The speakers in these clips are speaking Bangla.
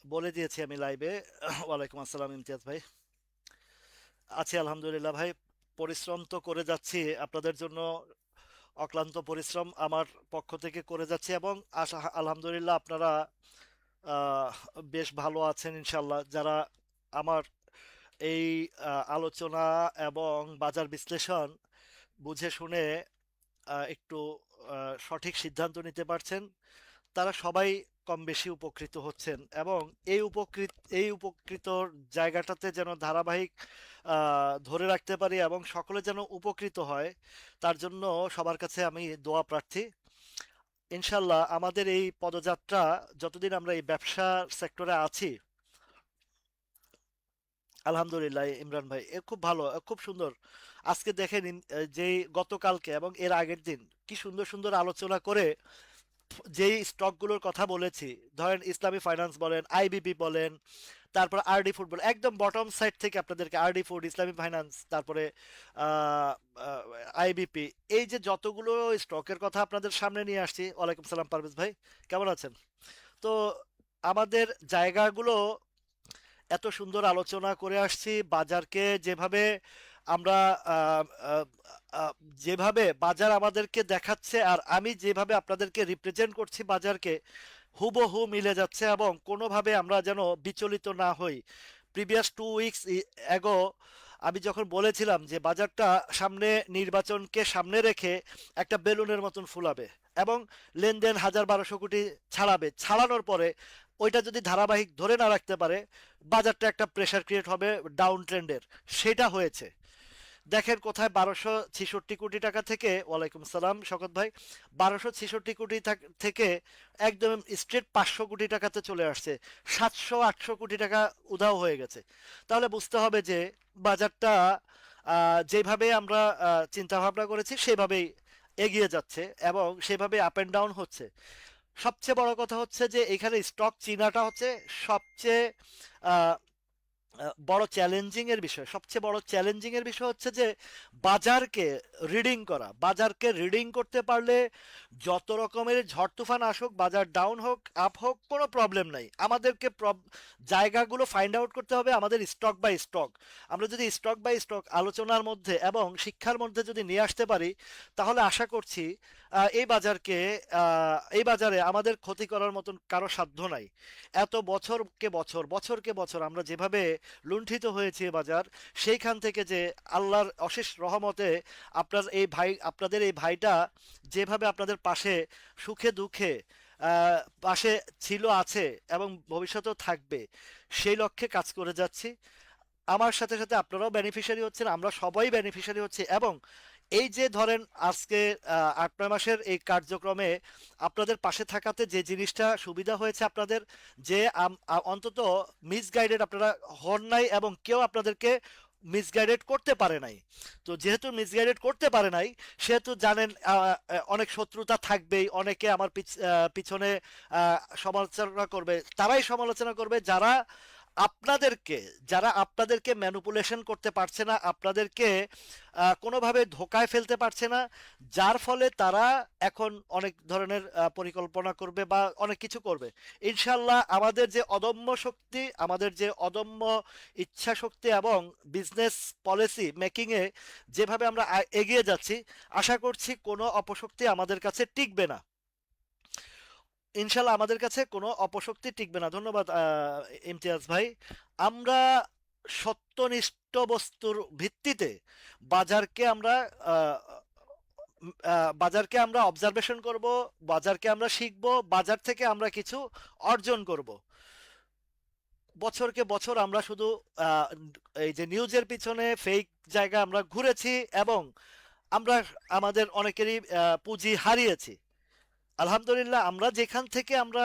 বলে দিয়েছি আমি লাইভে। ওয়ালাইকুম আসসালাম ইমতিয়াজ ভাই। আছি আলহামদুলিল্লাহ ভাই। পরিশ্রম তো করে যাচ্ছি আপনাদের জন্য। অক্লান্ত পরিশ্রম আমার পক্ষ থেকে করে যাচ্ছি এবং আশা আলহামদুলিল্লাহ আপনারা আহ, বেশ ভালো আছেন ইনশাল্লাহ। যারা আমার এই আলোচনা এবং বাজার বিশ্লেষণ বুঝে শুনে একটু সঠিক সিদ্ধান্ত নিতে পারছেন, তারা সবাই কম বেশি উপকৃত হচ্ছেন। এবং এই উপকৃত এই উপকৃত জায়গাটাতে যেন ধারাবাহিক ধরে রাখতে পারি এবং সকলে যেন উপকৃত হয়, তার জন্য সবার কাছে আমি দোয়া প্রার্থী। ইনশাল্লাহ আমাদের এই পদযাত্রা, যতদিন আমরা এই ব্যবসা সেক্টরে আছি, আলহামদুলিল্লাহ ইমরান ভাই এ খুব ভালো, খুব সুন্দর। আজকে দেখেন যে গতকালকে এবং এর আগের দিন কি সুন্দর সুন্দর আলোচনা করে যেই স্টকগুলোর কথা বলেছি, ধরেন ইসলামী ফাইন্যান্স বলেন, আইবিপি বলেন, তারপর আরডি ফুড বলেন, একদম বটম সাইড থেকে আপনাদেরকে আরডি ফুড, ইসলামী ফাইন্যান্স, তারপরে আইবিপি, এই যে যতগুলো স্টকের কথা আপনাদের সামনে নিয়ে আসছি। ওয়ালাইকুম সালাম পারভেজ ভাই, কেমন আছেন? তো আমাদের জায়গাগুলো এত সুন্দর আলোচনা করে আসছি, বাজারকে যেভাবে আমরা আহ, আহ, আহ, যেভাবে বাজার আমাদেরকে দেখাচ্ছে আর আমি যেভাবে আপনাদেরকে রিপ্রেজেন্ট করছি বাজারকে, হুবহু মিলে যাচ্ছে এবং কোনোভাবে আমরা যেন বিচলিত না হই। প্রিভিয়াস 2 উইকস এগো আমি যখন বলেছিলাম যে বাজারটা সামনে, নির্বাচনকে সামনে রেখে একটা বেলুনের মতন ফুলাবে এবং লেনদেন ১,০০০-১,২০০ কোটি ছাড়াবে, ছাড়ানোর পরে ওইটা যদি ধারাবাহিক ধরে না রাখতে পারে, বাজারটা একটা প্রেশার ক্রিয়েট হবে ডাউন ট্রেন্ডের। সেটা হয়েছে। দেখেন কোথায় ১,২৬৬ কোটি টাকা থেকে, ওয়ালাইকুম সালাম শকত ভাই, ১,২৬৬ কোটি থেকে একদম স্ট্রেট ৫০০ কোটি টাকাতে চলে আসছে। ৭০০-৮০০ কোটি টাকা উধাও হয়ে গেছে। তাহলে বুঝতে হবে যে বাজারটা যেভাবে আমরা চিন্তা ভাবনা করেছি সেভাবেই এগিয়ে যাচ্ছে এবং সেভাবে আপ এন্ড ডাউন হচ্ছে। সবচেয়ে বড় কথা হচ্ছে যে এখানে স্টক চিনাটা হচ্ছে সবচেয়ে আহ, বড় চ্যালেঞ্জিং এর বিষয়। সবচেয়ে বড় চ্যালেঞ্জিং এর বিষয় হচ্ছে যে বাজারকে রিডিং করা। বাজারকে রিডিং করতে পারলে যত রকমের ঝড় তুফান আসুক, বাজার ডাউন হোক আপ হোক, কোনো প্রবলেম নাই। আমাদেরকে জায়গাগুলো ফাইন্ড আউট করতে হবে আমাদের স্টক বাই স্টক। আমরা যদি স্টক বাই স্টক আলোচনার মধ্যে এবং শিক্ষার মধ্যে যদি নিয়ে আসতে পারি, তাহলে আশা করছি এই বাজারে আমাদের ক্ষতি করার মতন কারো সাধ্য নাই। এত বছরকে বছর আমরা যেভাবে লুণ্ঠিত হয়েছে বাজার, সেইখান থেকে যে আল্লাহর অশেষ রহমতে আপনাদের এই ভাইটা যেভাবে আপনাদের পাশে সুখে দুঃখে পাশে ছিল, আছে এবং ভবিষ্যতেও থাকবে, সেই লক্ষ্যে কাজ করে যাচ্ছি। আমার সাথে সাথে আপনারাও বেনিফিশিয়ারি হচ্ছেন, আমরা সবাই বেনিফিশিয়ারি হচ্ছি। এবং এই যে ধরেন আজকে ৮-৯ মাসের এই কার্যক্রমে আপনাদের পাশে থাকাতে যে জিনিসটা সুবিধা হয়েছে আপনাদের, যে অন্তত মিসগাইডেড আপনারা হন নাই এবং কেউ আপনাদেরকে মিসগাইডেড করতে পারে নাই। তো যেহেতু মিসগাইডেড করতে পারে নাই, সেহেতু জানেন অনেক শত্রুতা থাকবেই, অনেকে আমার পিছনে সমালোচনা করবে। তারাই সমালোচনা করবে আপনাদেরকে যারা আপনাদেরকে ম্যানুপুলেশন করতে পারছে না, আপনাদেরকে কোনোভাবে ধোকায় ফেলতে পারছে না, যার ফলে তারা এখন অনেক ধরনের পরিকল্পনা করবে বা অনেক কিছু করবে। ইনশাল্লাহ আমাদের যে অদম্য শক্তি, আমাদের যে অদম্য ইচ্ছা শক্তি এবং বিজনেস পলিসি মেকিংয়ে যেভাবে আমরা এগিয়ে যাচ্ছি, আশা করছি কোনো অপশক্তি আমাদের কাছে টিকবে না। ইনশাল্লাহ আমাদের কাছে কোনো অপশক্তি টিকবে না। ধন্যবাদ ইমতিয়াজ ভাই। আমরা সত্যনিষ্ঠ বস্তুর ভিত্তিতে বাজারকে আমরা আহ, বাজারকে আমরা অবজারভেশন করব, বাজারকে আমরা শিখব, বাজার থেকে আমরা কিছু অর্জন করব। বছরকে বছর আমরা শুধু আহ, এই যে নিউজের পিছনে ফেক জায়গা আমরা ঘুরেছি এবং আমরা আমাদের অনেকেরই পুঁজি হারিয়েছি। আলহামদুলিল্লাহ আমরা যেখান থেকে আমরা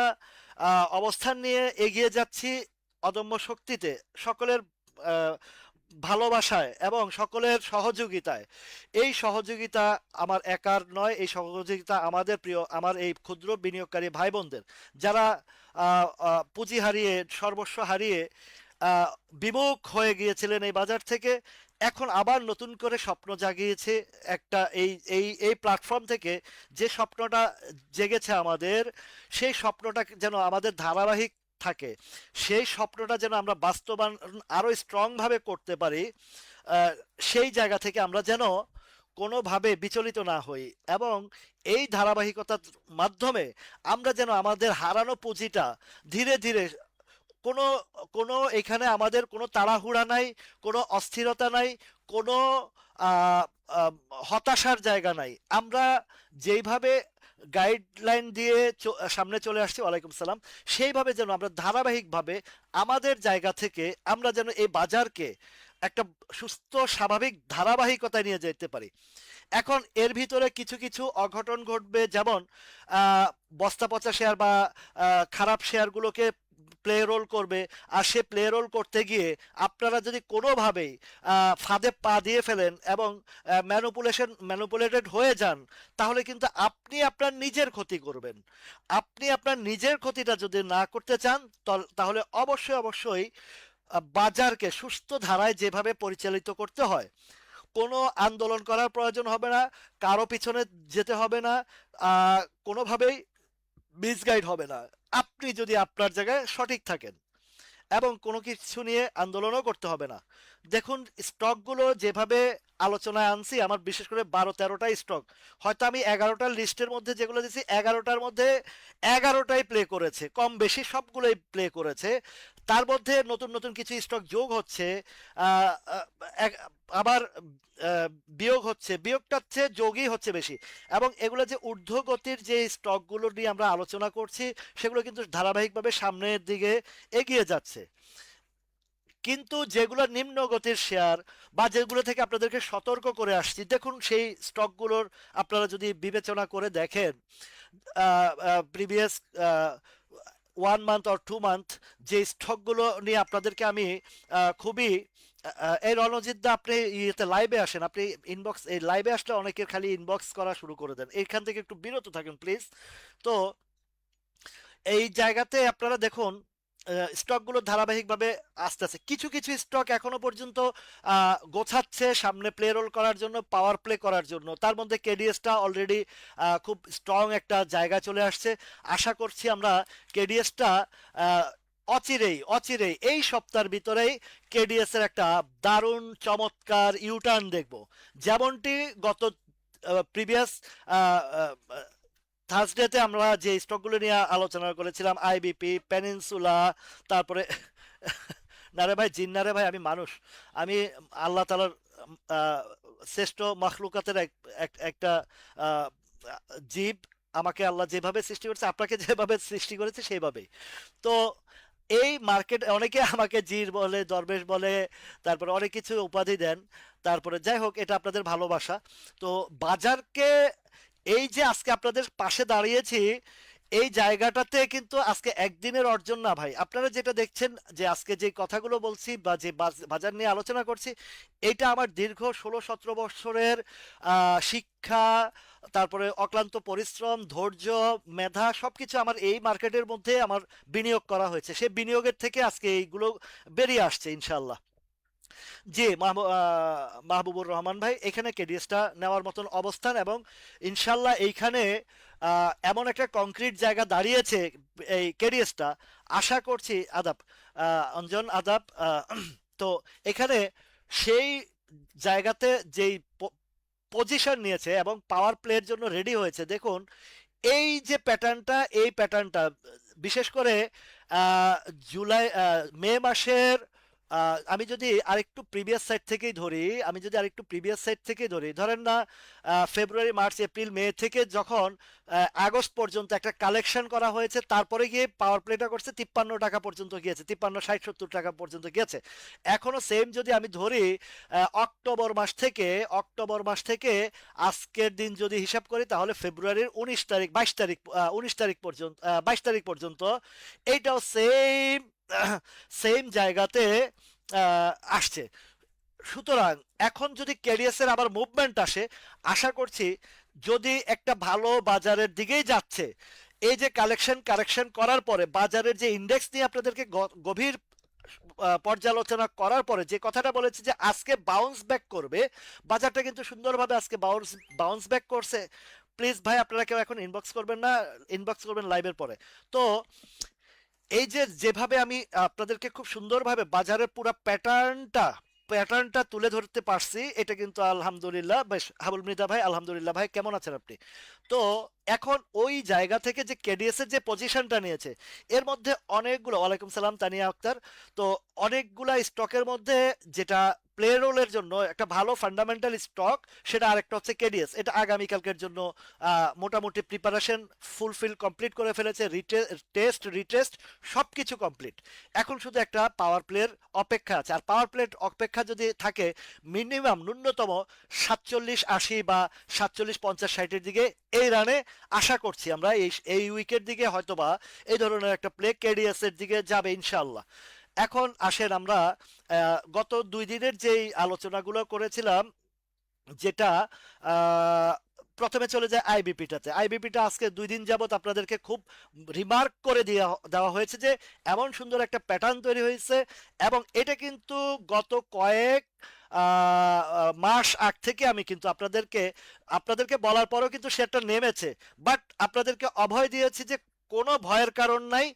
অবস্থান নিয়ে এগিয়ে যাচ্ছি অদম্য শক্তিতে, সকলের আহ, ভালোবাসায় এবং সকলের সহযোগিতায়। এই সহযোগিতা আমার একার নয়, এই সহযোগিতা আমাদের প্রিয়, আমার এই ক্ষুদ্র বিনিয়োগকারী ভাই বোনদের, যারা পুঁজি হারিয়ে, সর্বস্ব হারিয়ে আহ, বিমুখ হয়ে গিয়েছিলেন এই বাজার থেকে, এখন আবার নতুন করে স্বপ্ন জাগিয়েছে একটা এই প্ল্যাটফর্ম থেকে। যে স্বপ্নটা জেগেছে আমাদের, সেই স্বপ্নটা যেন আমাদের ধারাবাহিক থাকে সেই স্বপ্নটা যেন আমরা বাস্তবায়ন আরো স্ট্রং ভাবে করতে পারি, আহ, সেই জায়গা থেকে আমরা যেন কোনোভাবে বিচলিত না হই, এবং এই ধারাবাহিকতার মাধ্যমে আমরা যেন আমাদের হারানো পুঁজিটা ধীরে ধীরে কোনো কোনো এখানে আমাদের কোনো তাড়াহুড়া নাই, কোনো অস্থিরতা নাই, কোনো আহ, আহ, হতাশার জায়গা নাই। আমরা যেইভাবে গাইডলাইন দিয়ে সামনে চলে আসছি, ওয়ালাইকুম সালাম, সেইভাবে যেন আমরা ধারাবাহিকভাবে আমাদের জায়গা থেকে আমরা যেন এই বাজারকে একটা সুস্থ স্বাভাবিক ধারাবাহিকতায় নিয়ে যেতে পারি। এখন এর ভিতরে কিছু কিছু অঘটন ঘটবে, যেমন আহ, বস্তা পচা শেয়ার বা খারাপ শেয়ারগুলোকে প্লে রোল করবে, আর সে প্লে রোল করতে গিয়ে আপনারা যদি কোনোভাবেই ফাঁদে পা দিয়ে ফেলেন এবং ম্যানুপুলেটেড হয়ে যান, তাহলে কিন্তু আপনি আপনার নিজের ক্ষতি করবেন। আপনি আপনার নিজের ক্ষতিটা যদি না করতে চান, তাহলে অবশ্যই অবশ্যই বাজারকে সুস্থ ধারায় যেভাবে পরিচালিত করতে হয়, কোনো আন্দোলন করার প্রয়োজন হবে না, কারো পিছনে যেতে হবে না, কোনোভাবেই মিসগাইড হবে না। আপনি যদি আপনার জায়গায় সঠিক থাকেন, এবং কোনো কিছু নিয়ে আন্দোলনও করতে হবে না। দেখুন, স্টকগুলো যেভাবে আলোচনায় আনছি, আমার বিশেষ করে 12-13টা স্টক, হয়তো আমি 11টার লিস্টের মধ্যে যেগুলো দিচ্ছি 11টার মধ্যে 11টাই প্লে করেছে, কম বেশি সবগুলোই প্লে করেছে। তার মধ্যে নতুন নতুন কিছু স্টক যোগ হচ্ছে, আহ, আহ, আবার বিয়োগ হচ্ছে, বিয়োগটার চেয়ে যোগই হচ্ছে বেশি। এবং এগুলো যে ঊর্ধ্বগতির যে স্টকগুলো নিয়ে আমরা আলোচনা করছি, সেগুলো কিন্তু ধারাবাহিকভাবে সামনের দিকে এগিয়ে যাচ্ছে। কিন্তু যেগুলো নিম্ন গতির শেয়ার বা যেগুলো থেকে আপনাদেরকে সতর্ক করে আসছি, দেখুন সেই স্টকগুলোর আপনারা যদি বিবেচনা করে দেখেন, প্রিভিয়াস 1 মান্থ অর 2 মান্থ যে স্টকগুলো নিয়ে আপনাদেরকে আমি খুবই এই রণজিৎ দা, আপনি ইয়েতে লাইভে আসেন, আপনি ইনবক্স, এই লাইভে আসলে অনেকের খালি ইনবক্স করা শুরু করে দেন, এইখান থেকে একটু বিরত থাকেন প্লিজ। তো এই জায়গাতে আপনারা দেখুন স্টকগুলো ধারাবাহিকভাবে আস্তে আস্তে কিছু কিছু স্টক এখনো পর্যন্ত গোছাচ্ছে সামনে প্লে রোল করার জন্য, পাওয়ার প্লে করার জন্য। তার মধ্যে কেডিএসটা অলরেডি খুব স্ট্রং একটা জায়গা চলে আসছে। আশা করছি আমরা কেডিএসটা অচিরেই অচিরেই এই সপ্তাহের ভিতরেই কেডিএস এর একটা দারুণ চমৎকার ইউটার্ন দেখব, যেমনটি গত প্রিভিয়াস থার্সডেতে আমরা যে স্টকগুলো নিয়ে আলোচনা করেছিলাম, আইবিপি, পেনিনসুলা, তারপরে না রে ভাই, জিন না রে ভাই, আমি মানুষ, আমি আল্লাহ তাআলার আহ, শ্রেষ্ঠ মাখলুকাতের একটা আহ, জীব। আমাকে আল্লাহ যেভাবে সৃষ্টি করেছে, আপনাকে যেভাবে সৃষ্টি করেছে সেইভাবেই। তো এই মার্কেট অনেকে আমাকে জির বলে, দরবেশ বলে, তারপরে অনেক কিছু উপাধি দেন। তারপরে যাই হোক, এটা আপনাদের ভালোবাসা। তো বাজারকে, এই যে আজকে আপনাদের পাশে দাঁড়িয়েছি, এই জায়গাটাতে কিন্তু আজকে একদিনের অর্জন না ভাই। আপনারা যেটা দেখছেন, যে আজকে যে কথাগুলো বলছি বা যে বাজার নিয়ে আলোচনা করছি, এটা আমার দীর্ঘ 16-17 বছরের শিক্ষা, তারপরে অক্লান্ত পরিশ্রম, ধৈর্য, মেধা, সবকিছু আমার এই মার্কেটের মধ্যে আমার বিনিয়োগ করা হয়েছে। সেই বিনিয়োগের থেকে আজকে এইগুলো বেরিয়ে আসছে ইনশাল্লাহ। জি, মাহবুবুর রহমান ভাই, এখানে কেডিএসটা নেওয়ার মতন অবস্থান, এবং ইনশাল্লাহ এইখানে এমন একটা কংক্রিট জায়গা দাঁড়িয়েছে এই কেডিএসটা। আশা করছি, আদাব অঞ্জন, আদাব, তো এখানে সেই জায়গাতে যেই পজিশন নিয়েছে এবং পাওয়ার প্লের জন্য রেডি হয়েছে, দেখুন এই যে প্যাটার্নটা, এই প্যাটার্নটা বিশেষ করে আহ, জুলাই মে মাসের, আমি যদি আরেকটু প্রিভিয়াস সাইড থেকেই ধরি, আমি যদি আরেকটু প্রিভিয়াস সাইড থেকেই ধরি, ধরেন না ফেব্রুয়ারি, মার্চ, এপ্রিল, মে থেকে যখন আগস্ট পর্যন্ত একটা কালেকশন করা হয়েছে, তারপরে গিয়ে পাওয়ার প্লেটা করছে 53 টাকা পর্যন্ত গিয়েছে, 53, 60, 70 টাকা পর্যন্ত গিয়েছে। এখনো সেম যদি আমি ধরি, অক্টোবর মাস থেকে আজকের দিন যদি হিসাব করি, তাহলে ফেব্রুয়ারির 19 তারিখ, 22 তারিখ, 19 তারিখ পর্যন্ত, 22 তারিখ পর্যন্ত এইটাও সেম সেম জায়গাতে আসছে। সুতরাং এখন যদি ক্যারিয়াসের আবার মুভমেন্ট আসে, আশা করছি যদি একটা ভালো বাজারের দিকেই যাচ্ছে, এই যে কারেকশন করার পরে বাজারের যে ইন্ডেক্স নিয়ে আপনাদেরকে গভীর পর্যালোচনা করার পরে যে কথাটা বলেছি, যে আজকে বাউন্স ব্যাক করবে বাজারটা, কিন্তু সুন্দরভাবে আজকে বাউন্স ব্যাক করছে। প্লিজ ভাই, আপনারা কেউ এখন ইনবক্স করবেন না, ইনবক্স করবেন লাইভের পরে। তো এই যে যেভাবে আমি আপনাদেরকে খুব সুন্দরভাবে বাজারের পুরো প্যাটার্নটা তুলে ধরতে পারছি, এটা কিন্তু আলহামদুলিল্লাহ বেশ। হাবুল মৃধা ভাই, আলহামদুলিল্লাহ ভাই, কেমন আছেন আপনি? তো এখন ওই জায়গা থেকে যে কেডিএস এর যে পজিশনটা নিয়েছে, এর মধ্যে অনেকগুলো, ওয়ালাইকুম সালাম তানিয়া আক্তার, তো অনেকগুলা স্টকের মধ্যে যেটা প্লে রোলের জন্য একটা ভালো ফান্ডামেন্টাল স্টক, সেটা আরেকটা হচ্ছে কেডিএস। এটা আগামীকালকের জন্য মোটামুটি প্রিপারেশন ফুলফিল কমপ্লিট করে ফেলেছে, টেস্ট রিটেস্ট সবকিছু কমপ্লিট। এখন শুধু একটা পাওয়ার প্লের অপেক্ষা আছে, আর পাওয়ার প্লের অপেক্ষা যদি থাকে, মিনিমাম ন্যূনতম 47-80 বা 47-50-60-এর দিকে এই রানে আশা করছি আমরা। এই উইকের দিকে হয়তোবা এই ধরনের একটা প্লে কেডিএস এর দিকে যাবে ইনশাল্লাহ। এখন আসেন আমরা গত 2 দিনের যেই আলোচনাগুলো করেছিলাম, যেটা আহ, প্রথমে চলে যায় আইবিপিটাতে। আইবিপিটা আজকে 2 দিন যাবত আপনাদেরকে খুব রিমার্ক করে দেওয়া হয়েছে যে এমন সুন্দর একটা প্যাটার্ন তৈরি হয়েছে, এবং এটা কিন্তু গত কয়েক মাস আগ থেকে আমি কিন্তু আপনাদেরকে বলার পরেও কিন্তু সেটা নেমেছে। বাট আপনাদেরকে অভয় দিয়েছি যে কোনো ভয়ের কারণ নাই।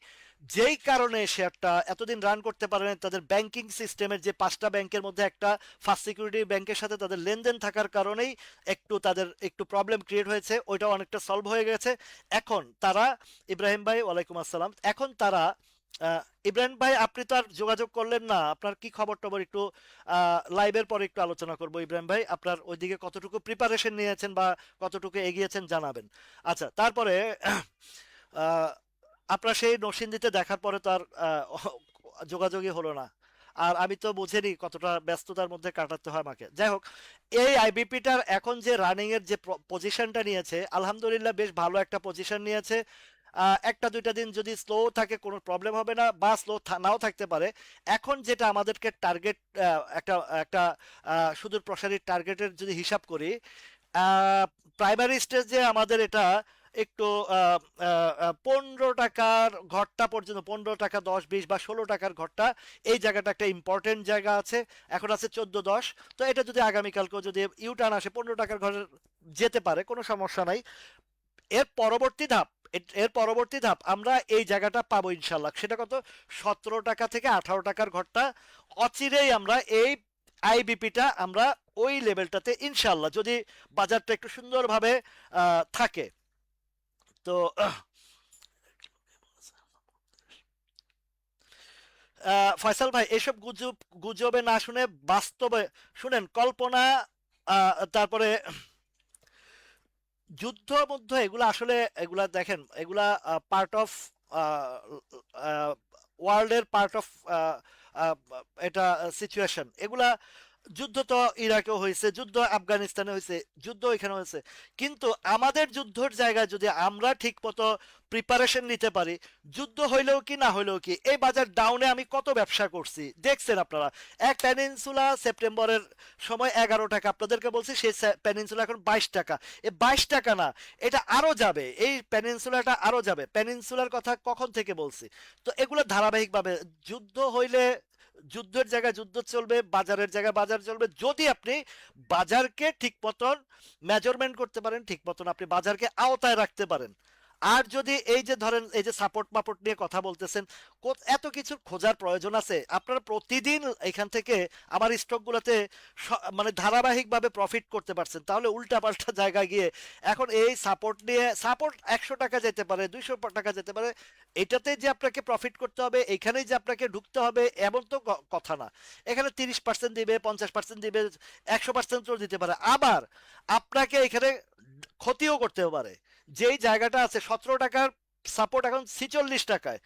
যেই কারণে শেয়ারটা এতদিন রান করতে পারেন, তাদের ব্যাংকিং সিস্টেমের যে 5টা ব্যাংকের মধ্যে একটা ফার্স্ট সিকিউরিটি ব্যাংকের সাথে তাদের লেনদেন থাকার কারণেই তাদের একটু প্রবলেম ক্রিয়েট হয়েছে, ওইটা অনেকটা সলভ হয়ে গেছে। এখন তারা, ইব্রাহিম ভাই ওয়ালাইকুম আসসালাম, এখন তারা ইব্রাহিম ভাই, আপনি তো আর যোগাযোগ করলেন না, আপনার কি খবর টবর একটু লাইভের পরে একটু আলোচনা করবো। ইব্রাহিম ভাই, আপনার ওইদিকে কতটুকু প্রিপারেশন নিয়েছেন বা কতটুকু এগিয়েছেন জানাবেন। আচ্ছা, তারপরে আহ, আপনার সেই নরসিংদীতে দেখার পরে তো আর যোগাযোগই হলো না। আর আমি তো বুঝেনি কতটা ব্যস্ততার মধ্যে কাটাতে হয় আমাকে। যাই হোক, এই আইবিপিটার এখন যে রানিং এর যে পজিশনটা নিয়েছে, আলহামদুলিল্লাহ বেশ ভালো একটা পজিশন নিয়েছে। 1-2 দিন যদি স্লো থাকে কোনো প্রবলেম হবে না, বা স্লো নাও থাকতে পারে। এখন যেটা আমাদেরকে টার্গেট, একটা একটা সুদূর প্রসারী টার্গেটের যদি হিসাব করি, প্রাইমারি স্টেজে আমাদের এটা একটু 15 টাকার ঘরটা পর্যন্ত, 15 টাকা 10-20 বা 16 টাকার ঘরটা, এই জায়গাটা একটা ইম্পর্টেন্ট জায়গা আছে। এখন আছে 14-10। তো এটা যদি আগামীকালকেও যদি ইউটার্ন আসে 15 টাকার ঘরে যেতে পারে, কোনো সমস্যা নাই। এর পরবর্তী ধাপ এর পরবর্তী ধাপ আমরা এই জায়গাটা পাবো ইনশাল্লাহ। সেটা কত? 17 টাকা থেকে 18 টাকার ঘরটা অচিরেই আমরা এই আইবিপিটা আমরা ওই লেভেলটাতে ইনশাল্লাহ, যদি বাজারটা একটু সুন্দরভাবে থাকে। তো ফয়সাল ভাই, এসব গুজবে না শুনে বাস্তবে শুনেন, কল্পনা, তারপরে যুদ্ধ মধ্য, এগুলা আসলে, এগুলা দেখেন, এগুলা পার্ট অফ ওয়ার্ল্ডের পার্ট অফ এটা সিচুয়েশন। এগুলা যুদ্ধ তো ইরাকেও হয়েছে, যুদ্ধ আফগানিস্তানে হয়েছে, যুদ্ধ এখানে হয়েছে। কিন্তু আমাদের যুদ্ধের জায়গায় যদি আমরা ঠিক মতো প্রিপারেশন নিতে পারি, যুদ্ধ হইলেও কি না হইলেও কি, এই বাজার ডাউনে আমি কত ব্যবসা করছি দেখছেন আপনারা। এক প্যানিনসুলা সেপ্টেম্বরের সময় 11 টাকা, আপনাদেরকে বলছি সেই প্যানিনসুলা এখন 22 টাকা। এ 22 টাকা না, এটা আরো যাবে, এই প্যানিনসুলাটা আরো যাবে। প্যানিনসুলার কথা কখন থেকে বলছি। তো এগুলো ধারাবাহিকভাবে, যুদ্ধ হইলে যুদ্ধের জায়গায় যুদ্ধ চলবে, বাজারের জায়গায় বাজার চলবে, যদি আপনি বাজারকে ঠিক মতন মেজারমেন্ট করতে পারেন, ঠিক মতন আপনি বাজারকে আওতায় রাখতে পারেন। আর যদি এই যে ধরেন, এই যে সাপোর্ট মাপোর্ট নিয়ে কথা বলতেছেন, এত কিছু খোঁজার প্রয়োজন আছে? আপনারা প্রতিদিন এখান থেকে আমার স্টকগুলোতে মানে ধারাবাহিকভাবে প্রফিট করতে পারছেন, তাহলে উল্টা পাল্টা জায়গায় গিয়ে এখন এই সাপোর্ট নিয়ে, সাপোর্ট 100 টাকা যেতে পারে, 200 টাকা যেতে পারে, এটাতে যে আপনাকে প্রফিট করতে হবে, এখানেই যে আপনাকে ঢুকতে হবে, এমন তো কথা না। এখানে 30% দিবে, 50% দিবে, 100% দিতে পারে। আবার আপনাকে এখানে ক্ষতিও করতে পারে। যেই জায়গাটা আছে 17 টাকার সাপোর্ট এখন 46 টাকায়,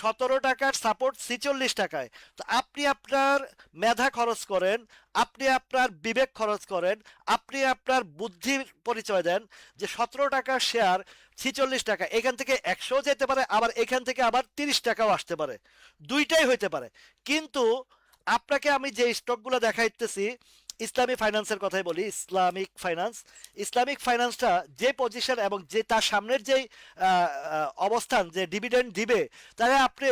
17 টাকার সাপোর্ট 46 টাকায়। তো আপনি আপনার মেধা খরচ করেন, আপনি আপনার বিবেক খরচ করেন, আপনি আপনার বুদ্ধির পরিচয় দেন, যে 17 টাকার শেয়ার 46 টাকা, এখান থেকে 100 যেতে পারে, আবার এখান থেকে আবার 30 টাকাও আসতে পারে, দুইটাই হইতে পারে। কিন্তু আপনাকে আমি যে স্টকগুলো দেখাইতেছি, ইসলামী ফাইন্যান্সের কথাই বলি, ইসলামিক ফাইন্যান্সটা যে পজিশন এবং যে তার সামনের যেই অবস্থান, যে ডিভিডেন্ড দিবে, তাহলে আপনি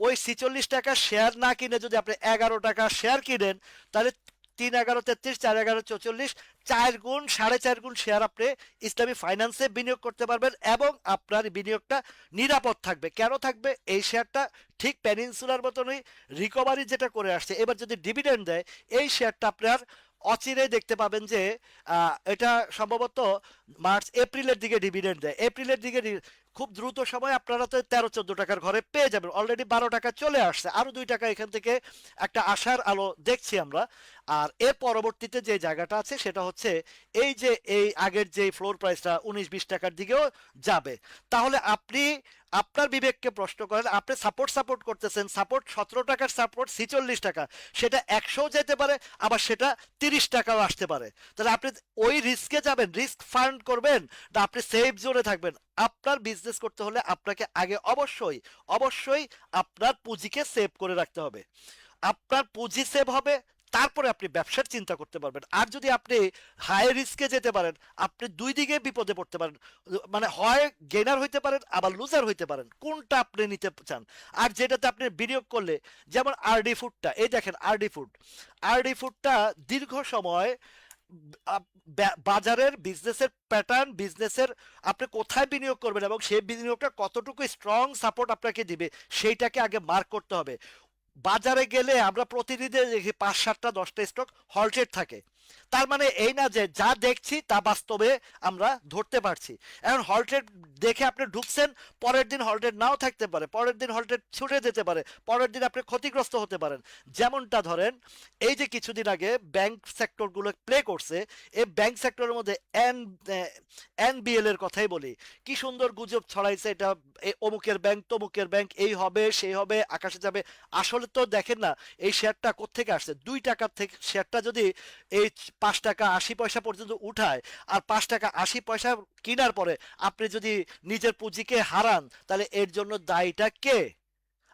ওই 46 টাকা শেয়ার না কিনে যদি আপনি 11 টাকা শেয়ার কিনেন, তাহলে 3-11-33, 4-11-44, 4 গুণ 4.5 গুণ শেয়ার আপনি ইসলামী ফাইন্যান্সে বিনিয়োগ করতে পারবেন এবং আপনার বিনিয়োগটা নিরাপদ থাকবে। কেন থাকবে? এই শেয়ারটা ঠিক পেনিনসুলার মতনই রিকভারি যেটা করে আসছে, এবার যদি ডিভিডেন্ড দেয় এই শেয়ারটা আপনার অচিরেই দেখতে পাবেন যে এটা সম্ভবত মার্চ এপ্রিলের দিকে ডিভিডেন্ড দেয়। এপ্রিলের দিকে খুব দ্রুত সময় আপনারা তো 13-14 টাকার ঘরে পেয়ে যাবেন। অলরেডি 12 টাকা চলে আসছে, আরো 2 টাকা এখান থেকে একটা আশার আলো দেখছি আমরা। আর এর পরবর্তীতে যে জায়গাটা আছে সেটা হচ্ছে এই যে এই আগের যে ফ্লোর প্রাইসটা 19-20 টাকার দিকেও যাবে। তাহলে আপনি আপনার বিবেককে প্রশ্ন করেন, আপনি সাপোর্ট করতেছেন, সাপোর্ট 17 টাকার সাপোর্ট 46 টাকা, সেটা 100 যেতে পারে, আবার সেটা 30 টাকাও আসতে পারে। তাহলে আপনি ওই রিস্কে যাবেন, রিস্ক ফান্ড করবেন না আপনি সেফ জোনে থাকবেন? আপনার বিজনেস করতে হলে আপনাকে আগে অবশ্যই আপনার পুঁজিকে সেভ করে রাখতে হবে। আপনার পুঁজি সেভ হবে, তারপরে আপনি ব্যবসার চিন্তা করতে পারবেন। আর যদি আপনি হাই রিস্কে যেতে পারেন, আপনি দুই দিকে বিপদে পড়তে পারেন, মানে হয় গেনার হইতে পারেন আবার লুজার হইতে পারেন, কোনটা আপনি নিতে চান? আর যেটাতে আপনি বিনিয়োগ করলে, যেমন আরডি ফুডটা, এই দেখেন আরডি ফুডটা দীর্ঘ সময় বাজারের বিজনেসের প্যাটার্ন, বিজনেসের আপনি কোথায় বিনিয়োগ করবেন এবং সেই বিনিয়োগটা কতটুকু স্ট্রং সাপোর্ট আপনাকে দিবে সেইটাকে আগে মার্ক করতে হবে। বাজারে গেলে আমরা প্রতিদিন দেখি 5-7টা-10টা স্টক হল্টেড থাকে, তার মানে এই না যে যা দেখছি তা বাস্তবে আমরা ধরতে পারছি। এখন হল্টেড দেখে আপনি ঢুকছেন, পরের দিন হল্টেড নাও থাকতে পারে, পরের দিন হল্টেড ছুটে যেতে পারে, পরের দিন আপনি ক্ষতিগ্রস্ত হতে পারেন। যেমনটা ধরেন এই যে কিছুদিন আগে ব্যাংক সেক্টরগুলো প্লে করছে, এই ব্যাংক সেক্টরের মধ্যে এনবিএল এর কথাই বলি, কি সুন্দর গুজব ছড়াইছে, এটা অমুকের ব্যাংক তমুকের ব্যাংক, এই হবে সেই হবে, আকাশে যাবে। আসলে তো দেখেন না এই শেয়ারটা কোত্থেকে আসছে। 2 টাকার থেকে শেয়ারটা যদি এই 5 টাকা 80 পয়সা পর্যন্ত উঠায়, আর 5 টাকা 80 পয়সা কেনার পরে আপনি যদি নিজের পুঁজিকে হারান, তাহলে এর জন্য দায়ীটা কে?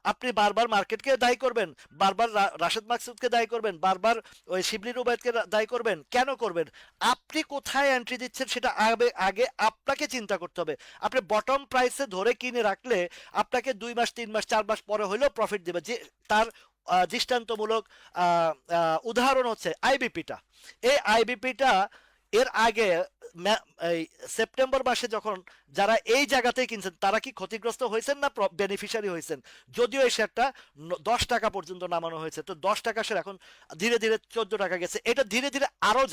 আপনি বারবার মার্কেটকে দায়ী করবেন, বারবার রাশেদ মাকসুদকে দায়ী করবেন, বারবার ওই শিবলি রুবায়েতকে দায়ী করবেন, কেন করবেন? আপনি কোথায় এন্ট্রি দিচ্ছেন সেটা আগে আগে আপনাকে চিন্তা করতে হবে। আপনি বটম প্রাইসে ধরে কিনে রাখলে আপনাকে 2 মাস 3 মাস 4 মাস পরে হলেও প্রফিট দেবে। যে তার দৃষ্টান্তমূলক উদাহরণ হচ্ছে আইবিপিটা। এই আইবিপিটা এর আগে এই সেপ্টেম্বর মাসে যখন যারা এই জায়গাতেই কিনছেন তারা কি ক্ষতিগ্রস্ত হয়েছেন না বেনিফিশিয়ারি হয়েছেন? যদিও এই শেয়ারটা 10 টাকা পর্যন্ত নামানো হয়েছে, তো 10 টাকা শেয়ার এখন ধীরে ধীরে 14 টাকা গেছে, এটা ধীরে ধীরে আরো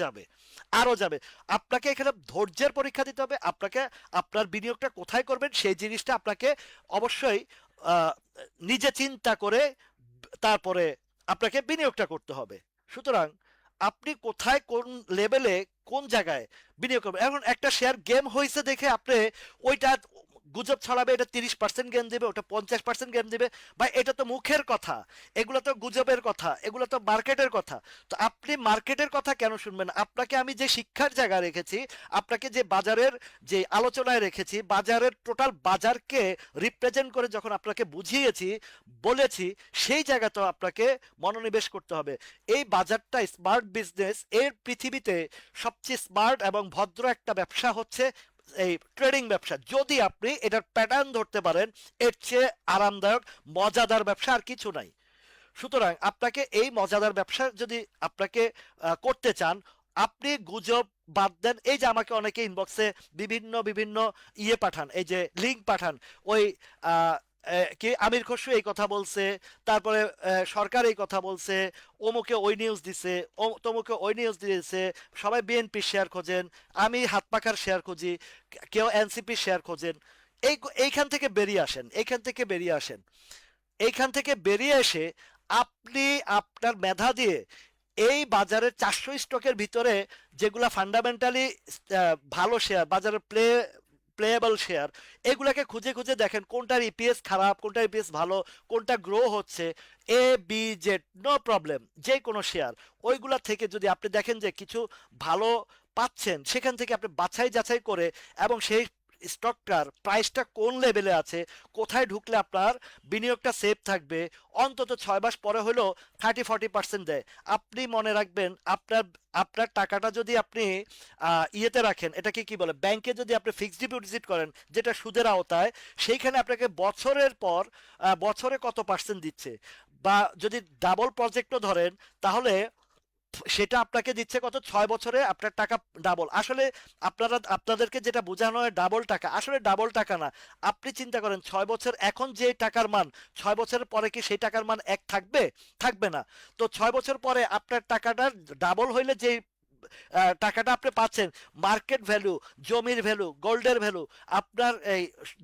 যাবে। আপনাকে এখানে ধৈর্যের পরীক্ষা দিতে হবে। আপনাকে আপনার বিনিয়োগটা কোথায় করবেন সেই জিনিসটা আপনাকে অবশ্যই আহ, নিজে চিন্তা করে তারপরে আপনাকে বিনিয়োগটা করতে হবে। সুতরাং আপনি কোথায়, কোন লেভেলে, কোন জায়গায় বিনিয়োগ করবেন? এখন একটা শেয়ার গেম হয়েছে দেখে আপনি ওইটা গুজব ছড়াবে, এটা 30% গেম দেবে, ওটা 50% গেম দেবে। ভাই এটা তো মুখের কথা, এগুলো তো গুজবের কথা, এগুলো তো মার্কেটের কথা। তো আপনি মার্কেটের কথা কেন শুনবেন? আপনাকে আমি যে শিক্ষার জায়গা রেখেছি, আপনাকে যে বাজারের যে আলোচনায় রেখেছি, বাজারের টোটাল বাজারকে রিপ্রেজেন্ট করে যখন আপনাকে বুঝিয়েছি, বলেছি, সেই জায়গা তো আপনাকে মনোনিবেশ করতে হবে। এই বাজারটা স্মার্ট বিজনেস, এর পৃথিবীতে সবচেয়ে স্মার্ট এবং ভদ্র একটা ব্যবসা হচ্ছে এই ট্রেডিং ব্যবসা। যদি আপনি এটার প্যাটার্ন ধরতে পারেন, এর চেয়ে আরামদায়ক মজাদার ব্যবসা আর কিছু নাই। সুতরাং আপনাকে এই মজাদার ব্যবসা যদি আপনাকে করতে চান, আপনি গুজব বাদ দেন। এই যে আমাকে অনেকে ইনবক্সে বিভিন্ন বিভিন্ন পাঠান, এই যে লিঙ্ক পাঠান, ওই কি আমির খসরু এই কথা বলছে, তারপরে সরকার এই কথা বলছে, অমুকে ওই নিউজ দিছে, তমুকে ওই নিউজ দিয়েছে, সবাই বিএনপি শেয়ার খোঁজেন, আমি হাত পাখার শেয়ার খুঁজি, কেউ এনসিপি শেয়ার খোঁজেন। এইখান থেকে বেরিয়ে আসেন, এইখান থেকে বেরিয়ে এসে আপনি আপনার মেধা দিয়ে এই বাজারের 400 স্টকের ভিতরে যেগুলা ফান্ডামেন্টালি ভালো শেয়ার, বাজারের প্লেয়েবল শেয়ার, এগুলাকে খুঁজে খুঁজে দেখেন কোনটার ইপিএস খারাপ, কোনটার ইপিএস ভালো, কোনটা গ্রো হচ্ছে, A B Z no problem, যে কোনো শেয়ার ওইগুলা থেকে যদি আপনি দেখেন যে কিছু ভালো পাচ্ছেন, সেখান থেকে আপনি বাছাই যাচাই করে এবং সেই স্টকটার প্রাইসটা কোন লেভেলে আছে, কোথায় ঢুকলে আপনার বিনিয়োগটা সেফ থাকবে, অন্তত 6 মাস পরে হলেও 30-40% দেয়। আপনি মনে রাখবেন, আপনার আপনার টাকাটা যদি আপনি ইয়েতে রাখেন, এটাকে কি বলে, ব্যাংকে যদি আপনি ফিক্সড ডিপোজিট করেন যেটা সুদের আওতায়, সেইখানে আপনাকে বছরের পর বছরে কত পার্সেন্ট দিচ্ছে, বা যদি ডাবল প্রজেক্টও ধরেন তাহলে সেটা আপনাকে দিচ্ছে কত, 6 বছরে আপনার টাকা ডাবল। আসলে আপনাদেরকে যেটা বোঝানো হয় ডাবল টাকা, আসলে ডাবল টাকা না। আপনি চিন্তা করেন 6 বছর, এখন যে টাকার মান 6 বছর পরে কি সেই টাকার মান এক থাকবে? থাকবে না। তো 6 বছর পরে আপনার টাকাটা ডাবল হইলে যে টাকাটা আপনি পাচ্ছেন, মার্কেট ভ্যালু, জমির ভ্যালু, গোল্ডের ভ্যালু, আপনার এই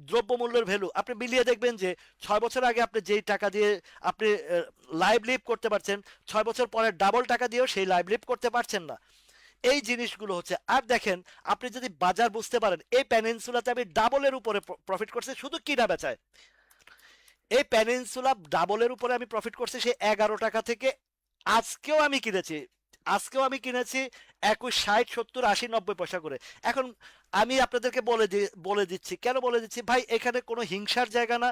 দ্রব্যমূল্যের ভ্যালু, আপনি মিলিয়ে দেখবেন যে 6 বছর আগে আপনি যেই টাকা দিয়ে আপনি লাইভ লিভ করতে পারছেন, 6 বছর পরে ডাবল টাকা দিয়েও সেই লাইভ লিভ করতে পারছেন না। এই জিনিসগুলো হচ্ছে। আর দেখেন, আপনি যদি বাজার বুঝতে পারেন, এই প্যানিনসুলাতে আমি ডাবলের উপরে প্রফিট করছি শুধু কিনা বেচায়। এই প্যানিনসুলা ডাবলের উপরে আমি প্রফিট করছি সেই 11 টাকা থেকে। আজকেও আমি কিনেছি, আজকেও আমি কিনেছি 21, 60, 70, 80, 90 পয়সা করে। এখন আমি আপনাদেরকে বলে দিচ্ছি, কেন বলে দিচ্ছি ভাই, এখানে কোনো হিংসার জায়গা না।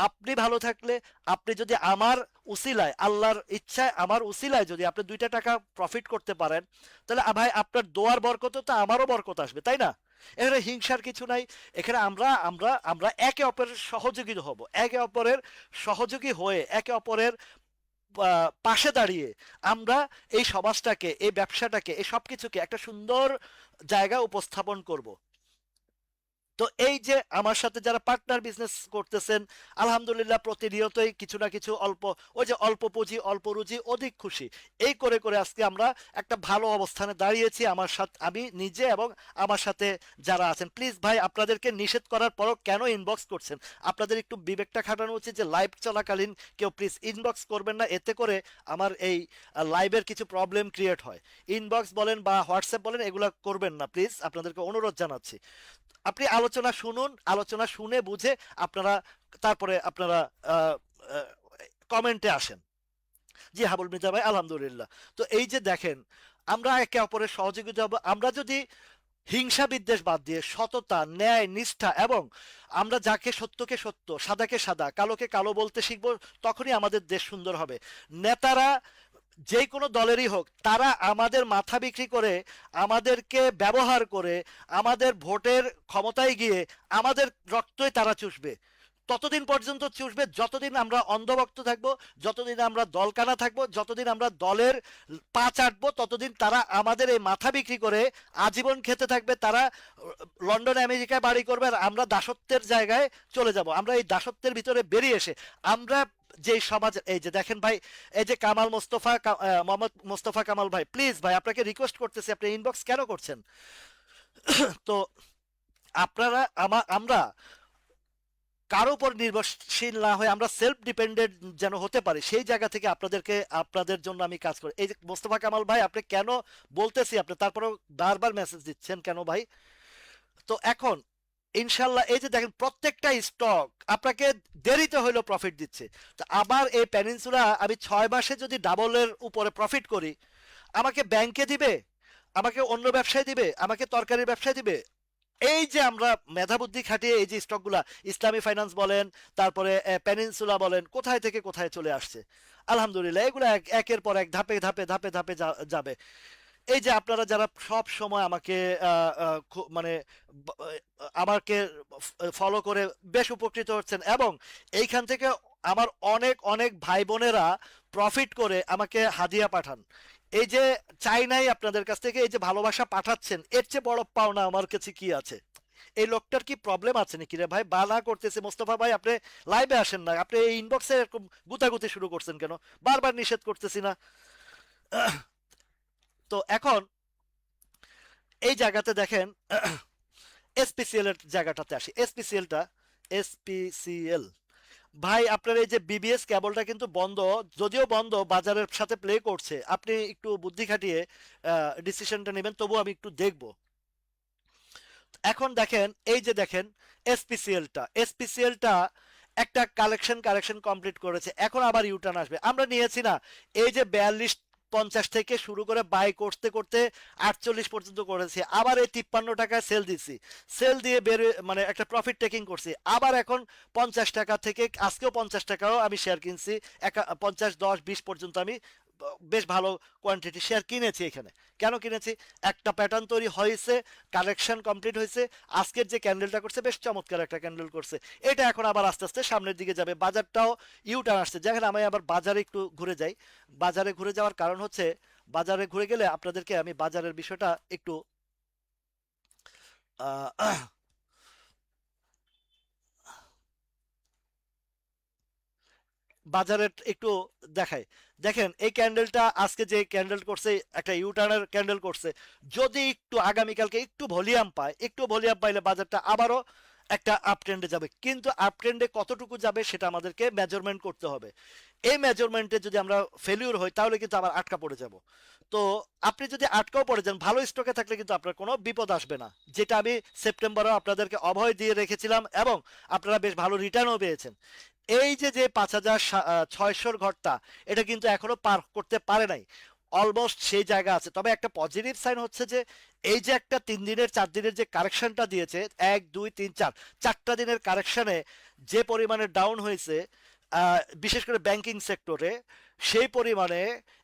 আপনি ভালো থাকলে, আপনি যদি আমার উসিলায়, আল্লাহর ইচ্ছায় আমার উসিলায় যদি আপনি 2টা টাকা প্রফিট করতে পারেন, তাহলে ভাই আপনার দোয়ার বরকত তো আমারও বরকত আসবে, তাই না? এখানে হিংসার কিছু নাই। এখানে আমরা আমরা আমরা একে অপরের সহযোগী হব, একে অপরের সহযোগী হয়ে, একে অপরের পাশে দাঁড়িয়ে আমরা এই সমাজটাকে, এই ব্যবসাটাকে, এই সবকিছুকে একটা সুন্দর জায়গা উপস্থাপন করব। তো এই যে আমার সাথে যারা পার্টনার বিজনেস করতেছেন, আলহামদুলিল্লাহ প্রতিনিয়তই কিছু না কিছু অল্প, ওই যে অল্প পুঁজি অল্প রুজি অধিক খুশি, এই করে করে আজকে আমরা একটা ভালো অবস্থানে দাঁড়িয়েছি, আমার সাথে আমি নিজে এবং আমার সাথে যারা আছেন। প্লিজ ভাই, আপনাদেরকে নিষেধ করার পরও কেন ইনবক্স করছেন? আপনাদের একটু বিবেকটা খাটানো উচিত যে লাইভ চলাকালীন কেউ প্লিজ ইনবক্স করবেন না, এতে করে আমার এই লাইভের কিছু প্রবলেম ক্রিয়েট হয়। ইনবক্স বলেন বা হোয়াটসঅ্যাপ বলেন, এগুলা করবেন না প্লিজ, আপনাদেরকে অনুরোধ জানাচ্ছি। আপনি আলোচনা শুনুন, আলোচনা শুনে বুঝে আপনারা তারপরে আপনারা কমেন্টে আসেন। জি হাবুল মির্জা ভাই, আলহামদুলিল্লাহ। তো এই যে দেখেন, আমরা একে অপরের সহযোগিতা হব, আমরা যদি হিংসা বিদ্বেষ বাদ দিয়ে সততা, ন্যায়, নিষ্ঠা এবং আমরা যাকে সত্যকে সত্য, সাদাকে সাদা, কালোকে কালো বলতে শিখবো, তখনই আমাদের দেশ সুন্দর হবে। নেতারা যে কোনো দলেরই হোক, তারা আমাদের মাথা বিক্রি করে, আমাদেরকে ব্যবহার করে, আমাদের ভোটের ক্ষমতায় গিয়ে আমাদের রক্তই তারা চুষবে। ততদিন পর্যন্ত চুষবে যতদিন আমরা অন্ধভক্ত থাকবো, যতদিন আমরা দলকানা থাকবো, যতদিন আমরা দলের পা চাটবো, ততদিন তারা আমাদের এই মাথা বিক্রি করে আজীবন খেতে থাকবে। তারা লন্ডন আমেরিকায় বাড়ি করবে, আর আমরা দাসত্বের জায়গায় চলে যাব। আমরা এই দাসত্বের ভিতরে বেরিয়ে এসে আমরা যে সমাজ, এই যে দেখেন ভাই, এই যে কামাল মোস্তফা, মোহাম্মদ মোস্তফা কামাল ভাই, প্লিজ ভাই আপনাকে রিকোয়েস্ট করতেছি, আপনি ইনবক্স কেন করছেন? তো আপনারা আমরা কারো উপর নির্ভরশীল না হয়ে আমরা সেলফ ডিপেন্ডেন্ট যেন হতে পারি, সেই জায়গা থেকে আপনাদের জন্য আমি কাজ করি। এই যে মোস্তফা কামাল ভাই, আপনি কেন বলতেছি, আপনি তারপরেও বারবার মেসেজ দিচ্ছেন কেন ভাই? তো এখন ইনশাল্লাহ এই যে দেখেন, প্রত্যেকটা স্টক আপনাকে দেরিতে হইলেও প্রফিট দিচ্ছে। তো আবার এই প্যানিনসুলা আমি 6 মাসে যদি ডাবলের উপরে প্রফিট করি, আমাকে ব্যাংকে দিবে, আমাকে অন্য ব্যবসায় দিবে, আমাকে তরকারির ব্যবসায় দিবে। এই যে আমরা মেধাবুদ্ধি খাটিয়ে এই যে স্টকগুলা, ইসলামী ফাইন্যান্স বলেন, তারপরে পেনিনসুলা বলেন, কোথায় থেকে কোথায় চলে আসছে। আলহামদুলিল্লাহ এগুলো একের পর এক ধাপে ধাপে ধাপে ধাপে যাবে। এই যে আপনারা যারা সব সময় আমাকে মানে আমাকে ফলো করে বেশ উপকৃত হচ্ছেন, এবং এইখান থেকে আমার অনেক অনেক ভাই বোনেরা প্রফিট করে আমাকে হাদিয়া পাঠান। এই যে চাই নাই আপনাদের কাছ থেকে এই যে ভালোবাসা পাঠাচ্ছেন, এর চেয়ে বড় পাওনা আমার কাছে কি আছে? এই লোকটার কি প্রবলেম আছে নাকি রে ভাই? বানা করতেছে মোস্তফা ভাই, আপনি লাইভে আসেন না, আপনি এই ইনবক্সে এরকম গুতাগুতি শুরু করছেন কেন? বারবার নিষেধ করতেছি না? তো এখন এই জায়গাতে দেখেন, এসপিসিএল এর জায়গাটাতে আসি। এসপিসিএল ভাই, আপনার এই যে বিবিএস কেবলটা কিন্তু বন্ধ, যদিও বন্ধ, বাজারের সাথে প্লে করছে। আপনি একটু বুদ্ধি খাটিয়ে ডিসিশনটা নেবেন, তবু আমি একটু দেখব। এখন দেখেন, এই যে দেখেন এসপিসিএলটা একটা কালেকশন কমপ্লিট করেছে, এখন আবার ইউটার্ন আসবে। আমরা নিয়েছি না, এই যে 42-50 থেকে শুরু করে বাই করতে করতে 48 পর্যন্ত করেছি, আবার এই 53 টাকায় সেল দিছি, সেল দিয়ে মানে একটা প্রফিট টেকিং করছি। আবার এখন 50 টাকা থেকে আজকেও 50 টাকাও আমি শেয়ার কিনছি, 50, 10, 20 পর্যন্ত আমি বেশ ভালো কোয়ান্টিটি শেয়ার কিনেছি। এখানে কেন কিনেছি? একটা প্যাটার্ন তৈরি হয়েছে, কালেকশন কমপ্লিট হয়েছে, আজকের যে ক্যান্ডেলটা করছে বেশ চমৎকার একটা ক্যান্ডেল করছে। এটা এখন আবার আস্তে আস্তে সামনের দিকে যাবে, বাজারটাও ইউটার্ন আসছে। যেখানে আমি আবার বাজারে একটু ঘুরে যাই, বাজারে ঘুরে যাওয়ার কারণ হচ্ছে বাজারে ঘুরে গেলে আপনাদেরকে আমি বাজারের বিষয়টা একটু আহ, বাজারের একটু দেখাই। দেখেন এই ক্যান্ডেলটা আজকে যে ক্যান্ডেল করছে, একটা ইউটার্নের ক্যান্ডেল করছে, যদি একটু আগামীকালকে একটু ভলিউম পায়, একটু ভলিউম পাইলে বাজারটা আবারও একটা আপ ট্রেন্ডে যাবে, কিন্তু আপ ট্রেন্ডে কতটুকু যাবে সেটা আমাদেরকে মেজারমেন্ট করতে হবে। এই মেজারমেন্টে যদি আমরা ফেলিউর হই তাহলে কিন্তু আবার আটকা পড়ে যাব। তো আপনি যদি আটকাও পড়ে যান, ভালো স্টকে থাকলে কিন্তু আপনার কোনো বিপদ আসবে না, যেটা আমি সেপ্টেম্বরেও আপনাদেরকে অভয় দিয়ে রেখেছিলাম, এবং আপনারা বেশ ভালো রিটার্নও পেয়েছেন। এই যে যে 5,600 ঘরটা, এটা কিন্তু এখনো পার করতে পারে নাই, অলমোস্ট সেই জায়গা আছে। তবে একটা পজিটিভ সাইন হচ্ছে যে এই যে একটা 3 দিনের 4 দিনের যে কারেকশনটা দিয়েছে, 1 2 3 4, 4টা দিনের কারেকশনে যে পরিমাণে ডাউন হয়েছে, বিশেষ করে ব্যাংকিং সেক্টরে, সেই পরিমাণে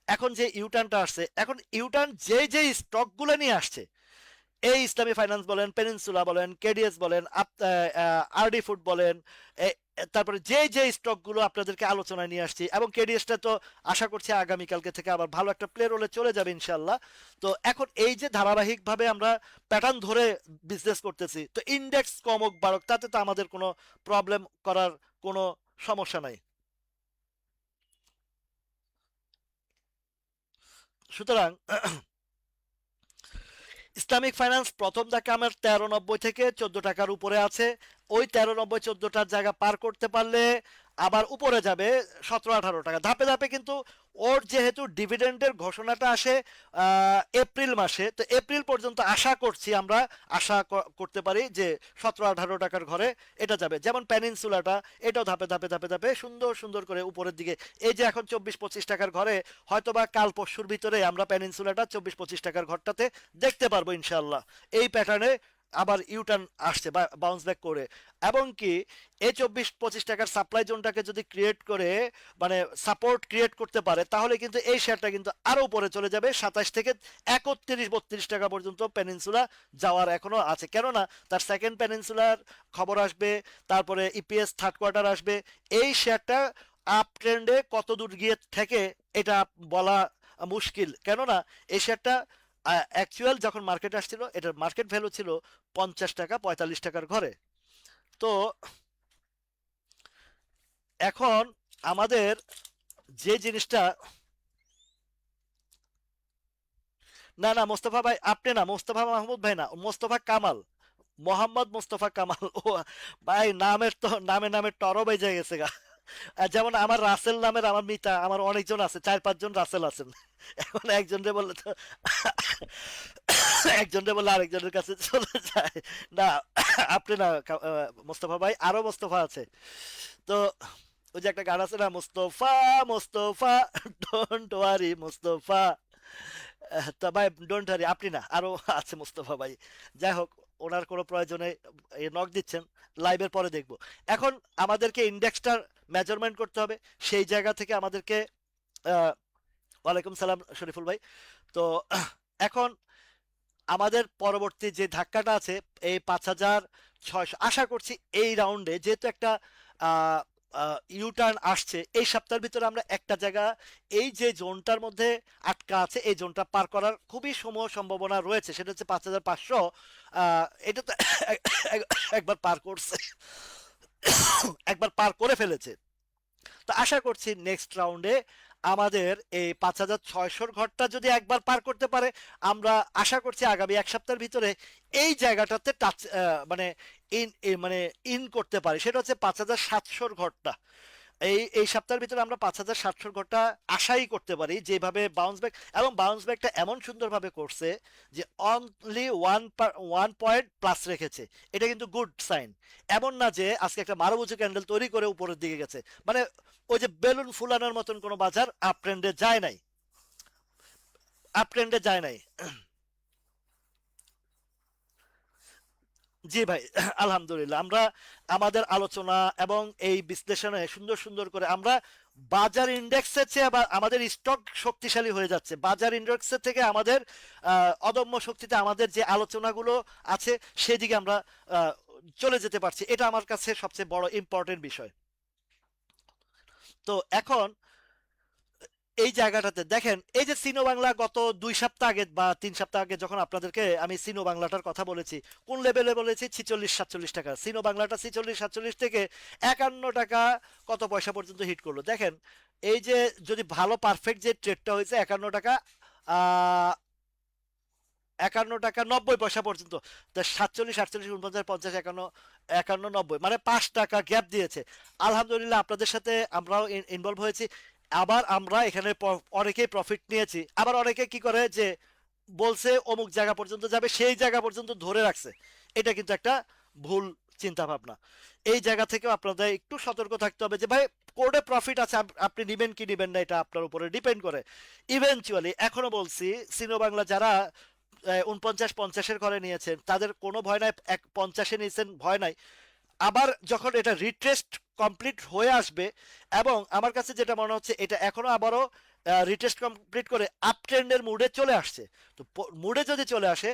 এখন যে ইউটার্নটা আসছে, এখন ইউটার্ন যে যে স্টকগুলো নিয়ে আসছে, এই ইসলামী ফাইন্যান্স বলেন, পেনিনসুলা বলেন, কেডিএস বলেন, আরডি ফুড বলেন, তারপরে যে যে স্টকগুলো আপনাদেরকে আলোচনায় নিয়ে আসছি, এবং কেডিএসটা তো আশা করছি আগামীকালকে থেকে আবার ভালো একটা প্লে রোলে চলে যাবে ইনশাল্লাহ। তো এখন এই যে ধারাবাহিকভাবে আমরা প্যাটার্ন ধরে বিজনেস করতেছি, তো ইন্ডেক্স কমক বাড়ক তাতে তো আমাদের কোনো প্রবলেম করার কোনো সমস্যা নাই। সুতরাং ইসলামিক ফাইন্যান্স প্রথম ধাক্কা আমার 1390 থেকে 14 টাকার উপরে আছে। ওই 1390 14টার জায়গা পার করতে পারলে আবার উপরে যাবে 17 18 টাকা ধাপে ধাপে। কিন্তু ওর যেহেতু ডিভিডেন্ডের ঘোষণাটা আসে এপ্রিল মাসে, তো এপ্রিল পর্যন্ত আশা করছি আমরা, আশা করতে পারি যে 17 18 টাকার ঘরে এটা যাবে। যেমন প্যানিনসুলাটা, এটাও ধাপে ধাপে ধাপে ধাপে সুন্দর সুন্দর করে উপরের দিকে, এই যে এখন 24 25 টাকার ঘরে, হয়তোবা কাল পরশুর ভিতরে আমরা প্যানিনসুলাটা 24 25 টাকার ঘরটাতে দেখতে পারবো ইনশাল্লাহ। এই প্যাটার্নে আবার ইউটার্ন আসছে বা বাউন্স ব্যাক করে, এবং কি এই 24 25 টাকার সাপ্লাই জোনটাকে যদি ক্রিয়েট করে, মানে সাপোর্ট ক্রিয়েট করতে পারে, তাহলে কিন্তু এই শেয়ারটা কিন্তু আরো উপরে চলে যাবে, 27 থেকে 31 32 টাকা পর্যন্ত পেনিনসুলা যাওয়ার এখনো আছে। কেননা তার সেকেন্ড পেনিনসুলার খবর আসবে, তারপরে ইপিএস থার্ড কোয়ার্টার আসবে। এই শেয়ারটা আপ ট্রেন্ডে কত দূর গিয়ে থেকে এটা বলা মুশকিল, কেননা এই শেয়ারটা অ্যাকচুয়াল যখন মার্কেট আসছিল, এটার মার্কেট ভ্যালু ছিল 50 টাকা 45 টাকার ঘরে। তো এখন আমাদের যে জিনিসটা, না না মোস্তফা ভাই আপনি না, মোস্তফা মাহমুদ ভাই না, মোস্তফা কামাল, মোহাম্মদ মোস্তফা কামাল। ও ভাই, নামের তো নামে নামে টরো বেজে গেছে গা। আর যেমন আমার রাসেল নামের, আমার মিতা, আমার অনেকজন আছে, 4 5 জন রাসেল আছেন। এখন একজনরে বললে তো একজনরে বললে আরেকজনের কাছে চলে যায়। না, আপনি না, মোস্তফা ভাই, আরো মোস্তফা আছে। তো ওই যে একটা গান আছে না, মোস্তফা মোস্তফা ডোন্ট ওয়ারি মোস্তফা। তা ভাই ডোন্ট ওয়ারি, আপনি না, আরো আছে মোস্তফা ভাই। যাই হোক, ওনার কোনো প্রয়োজনে নক দিচ্ছেন, লাইভের পরে দেখবো। এখন আমাদেরকে ইন্ডেক্সটার মেজারমেন্ট করতে হবে, সেই জায়গা থেকে আমাদেরকে আহ, ওয়ালাইকুম সালাম শরীফুল ভাই। তো এখন আমাদের পরবর্তী যে ধাক্কাটা আছে, এই 5,600, আশা করছি এই রাউন্ডে যেহেতু একটা ইউটার্ন আসছে, এই সপ্তাহের ভিতরে আমরা একটা জায়গা, এই যে জোনটার মধ্যে আটকা আছে, এই জোনটা পার করার খুবই সম্ভাবনা রয়েছে, সেটা হচ্ছে 5,500। এটা তো একবার পার করছে, একবার পার করে ফেলেছে। তো আশা করছি নেক্সট রাউন্ডে আমাদের এই 5,600 ঘরটা যদি একবার পার করতে পারে, আমরা আশা করছি আগামী এক সপ্তাহের ভিতরে এই জায়গাটাতে টাচ, মানে মানে ইন করতে পারি, সেটা হচ্ছে 5,700 ঘরটা। এই সপ্তাহের ভিতরে আমরা 5,700 ঘরটা আশাই করতে পারি, যেভাবে বাউন্স ব্যাক, এবং বাউন্স ব্যাকটা এমন সুন্দরভাবে করছে যে অনলি 1 পয়েন্ট প্লাস রেখেছে। এটা কিন্তু গুড সাইন। এমন না যে আজকে একটা মারুবুজু ক্যান্ডেল তৈরি করে উপরের দিকে গেছে, মানে ওই যে বেলুন ফুলানোর মতন কোনো বাজার আপ ট্রেন্ডে যায় নাই, আপ ট্রেন্ডে যায় নাই। জি ভাই, আলহামদুলিল্লাহ আমরা আমাদের আলোচনা এবং এই বিশ্লেষণে সুন্দর সুন্দর করে আমরা বাজার ইন্ডেক্সের চেয়ে আবার আমাদের স্টক শক্তিশালী হয়ে যাচ্ছে, বাজার ইন্ডেক্সের থেকে আমাদের অদম্য শক্তিতে আমাদের যে আলোচনাগুলো আছে সেদিকে আমরা আহ, চলে যেতে পারছি, এটা আমার কাছে সবচেয়ে বড় ইম্পর্টেন্ট বিষয়। তো এখন এই জায়গাটাতে দেখেন, এই যে সিনো বাংলা গত 2 সপ্তাহ আগে বা 3 সপ্তাহ আগে যখন আপনাদেরকে আমি সিনো বাংলাটার কথা বলেছি, কোন লেভেলে বলেছি? 46-47 টাকা। সিনো বাংলাটা 46-47 থেকে 51 টাকা কত পয়সা পর্যন্ত হিট করলো। দেখেন এই যে যদি ভালো পারফেক্ট যে ট্রেডটা হয়েছে 51 টাকা, আহ 51 টাকা 90 পয়সা পর্যন্ত। তা 47, 48, 49, 50, 51, 51, 90, মানে 5 টাকা গ্যাপ দিয়েছে। আলহামদুলিল্লাহ আপনাদের সাথে আমরাও ইনভলভ হয়েছি। আবার আমরা এখানে অনেকেই প্রফিট নিয়েছি। আবার অনেকে কি করে যে বলছে অমুক জায়গা পর্যন্ত যাবে, সেই জায়গা পর্যন্ত ধরে রাখছে। এটা কিন্তু একটা ভুল চিন্তা ভাবনা। এই জায়গা থেকেও আপনাদের একটু সতর্ক থাকতে হবে যে ভাই কোডে প্রফিট আছে, আপনি নিবেন কি নিবেন না এটা আপনার উপরে ডিপেন্ড করে। ইভেনচুয়ালি এখনো বলছি, সিনো বাংলা যারা 49-50-এর ঘরে নিয়েছেন তাদের কোনো ভয় নাই, 50-এ নিয়েছেন ভয় নাই। আবার যখন এটা রিট্রেস্ট কমপ্লিট হয়ে আসবে, এবং আমার কাছে যেটা মনে হচ্ছে এটা এখনো আবারও রিটেস্ট কমপ্লিট করে আপ ট্রেন্ডের মুডে চলে আসছে। তো মুডে যদি চলে আসে,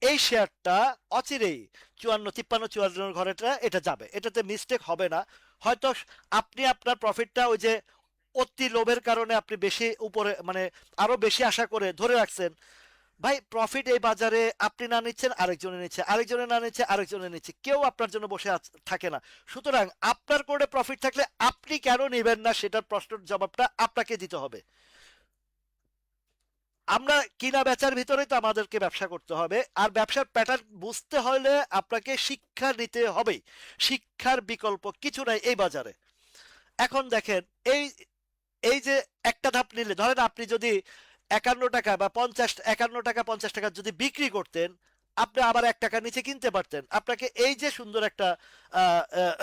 এই শেয়ারটা অচিরেই 54-53-54 ঘরেটা এটা যাবে, এটাতে মিস্টেক হবে না। হয়তো আপনি আপনার প্রফিটটা ওই যে অতি লোভের কারণে আপনি বেশি উপরে মানে আরো বেশি আশা করে ধরে রাখছেন। ভাই প্রফিট এই বাজারে আপনি না নিচ্ছেন আরেকজনে নিচ্ছে, আরেকজনে না নিচ্ছে আরেকজনে নিচ্ছে, কেউ আপনার জন্য বসে থাকে না। সুতরাং আপনার কোডে প্রফিট থাকলে আপনি কেন নেবেন না সেটার প্রশ্নের জবাবটা আপনাকে দিতে হবে। আমরা কিনা বেচার ভিতরেই তো আমাদেরকে ব্যবসা করতে হবে, আর ব্যবসার প্যাটার্ন বুঝতে হলে আপনাকে শিক্ষা নিতে হবে। শিক্ষার বিকল্প কিছু নাই এই বাজারে। এখন দেখেন এই এই যে একটা ধাপ নিলে, ধরেন আপনি যদি 51 টাকা বা 51 টাকা 50 টাকা যদি বিক্রি করতেন, আপনি আবার 1 টাকা নিচে কিনতে পারতেন। আপনাকে এই যে সুন্দর একটা আহ, আহ,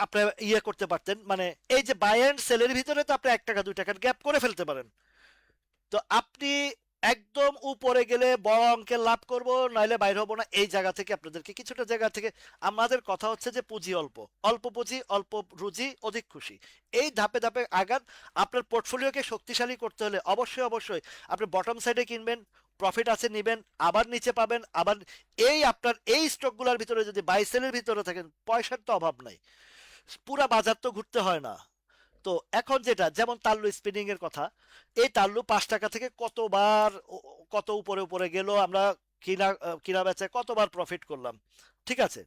আপনি ইয়ে করতে পারতেন, মানে এই যে বাই এন্ড সেলের ভিতরে তো আপনি 1 টাকা 2 টাকার গ্যাপ করে ফেলতে পারেন। তো আপনি একদম উপরে গেলে বড় অঙ্কের লাভ করব নাইলে বাইরে হবো না, এই জায়গা থেকে আপনাদেরকে কিছুটা জায়গা থেকে আমাদের কথা হচ্ছে যে পুঁজি অল্প, অল্প পুঁজি অল্প রুজি অধিক খুশি, এই ধাপে ধাপে আগান। আপনার পোর্টফোলিওকে শক্তিশালী করতে হলে অবশ্যই অবশ্যই আপনি বটম সাইডে কিনবেন, প্রফিট আছে নিবেন, আবার নিচে পাবেন আবার। এই আপনার এই স্টকগুলোর ভিতরে যদি বাই সেলের ভিতরে থাকেন, পয়সার তো অভাব নাই, পুরা বাজার তো ঘুরতে হয় না। তো এখন যেটা যেমন তাল্লু স্পিনিং এর কথা, এই তাল্লু 5 টাকা থেকে কতবার কত উপরে উপরে গেল, আমরা কিনা কিনা বেচায় কতবার প্রফিট করলাম। ঠিক আছে,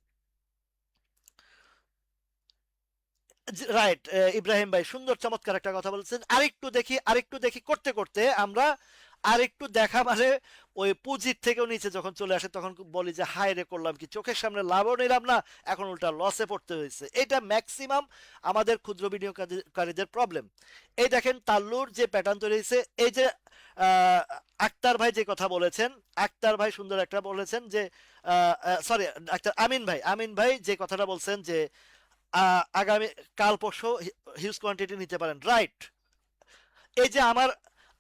রাইট। ইব্রাহিম ভাই সুন্দর চমৎকার একটা কথা বলছেন। আরেকটু দেখি আরেকটু দেখি করতে করতে আমরা আরেকটু দেখা মানে ওই পুঁজির থেকেও নিচে যখন চলে আসে তখন বলি যে হায় রে করলাম কি, চোখের সামনে লাভও নিলাম না, এখন উল্টা লসে পড়তে হয়েছে। এটা ম্যাক্সিমাম আমাদের ক্ষুদ্র বিনিয়োগকারীদের প্রবলেম। এই দেখেন তাল্লুর যে প্যাটার্ন তৈরি হয়েছে, এই যে আহ, আক্তার ভাই যে কথা বলেছেন, আক্তার ভাই সুন্দর একটা বলেছেন যে সরি, আক্তার আমিন ভাই যে কথাটা বলছেন যে আগামী কাল পরশু হিউজ কোয়ান্টিটি নিতে পারেন, রাইট। এই যে আমার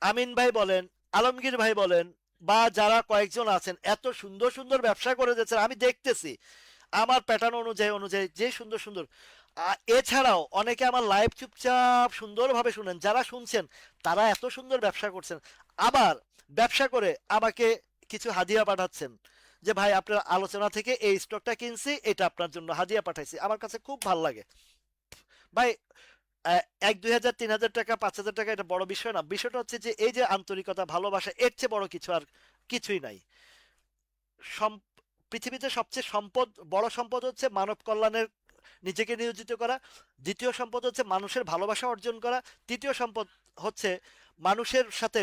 আমিন ভাই বলেন, আলমগীর ভাই বলেন, বা যারা কয়েকজন আছেন এত সুন্দর সুন্দর ব্যবসা করে যাচ্ছেন, আমি দেখতেছি আমার প্যাটার্ন অনুযায়ী অনুযায়ী যে সুন্দর সুন্দর। এছাড়াও অনেকে আমার লাইভ চুপচাপ সুন্দরভাবে শুনেন, যারা শুনছেন তারা এত সুন্দর ব্যবসা করছেন। আবার ব্যবসা করে আমাকে কিছু হাদিয়া পাঠাচ্ছেন যে ভাই আপনার আলোচনা থেকে এই স্টকটা কিনছি, এটা আপনার জন্য হাদিয়া পাঠাইছি। আমার কাছে খুব ভালো লাগে ভাই। 1-2 হাজার 3 হাজার টাকা 5 হাজার টাকা এটা বড় বিষয় না, বিষয়টা হচ্ছে যে এই যে আন্তরিকতা ভালোবাসা, এর চেয়ে বড় কিছু আর কিছুই নাই। সম- পৃথিবীতে সবচেয়ে বড় সম্পদ হচ্ছে মানব কল্যাণের নিজেকে নিয়োজিত করা। দ্বিতীয় সম্পদ হচ্ছে মানুষের ভালোবাসা অর্জন করা। তৃতীয় সম্পদ হচ্ছে মানুষের সাথে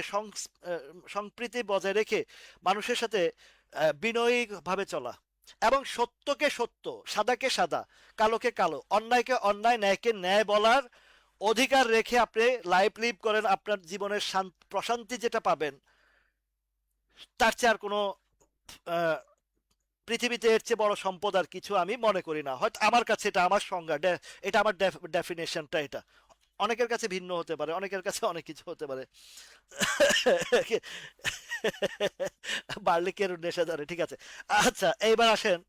সম্প্রীতি বজায় রেখে মানুষের সাথে বিনয়ী ভাবে চলা, এবং সত্যকে সত্য, সাদাকে সাদা, কালোকে কালো, অন্যায়কে অন্যায়, ন্যায়কে ন্যায় বলার অধিকার রেখে আপনি লাইফ লিভ করেন, আপনার জীবনের প্রশান্তি যেটা পাবেন, তার চেয়ে আর কোনো আহ, পৃথিবীতে এর চেয়ে বড় সম্পদ আর কিছু আমি মনে করি না। হয়তো আমার কাছে এটা আমার সংজ্ঞা, এটা আমার ডেফিনেশনটা, এটা অনেকের কাছে ভিন্ন হতে পারে, অনেকের কাছে অনেক কিছু হতে পারে। বার্লি কেরু নেশা ধরে, ঠিক আছে। আচ্ছা এইবার আসেন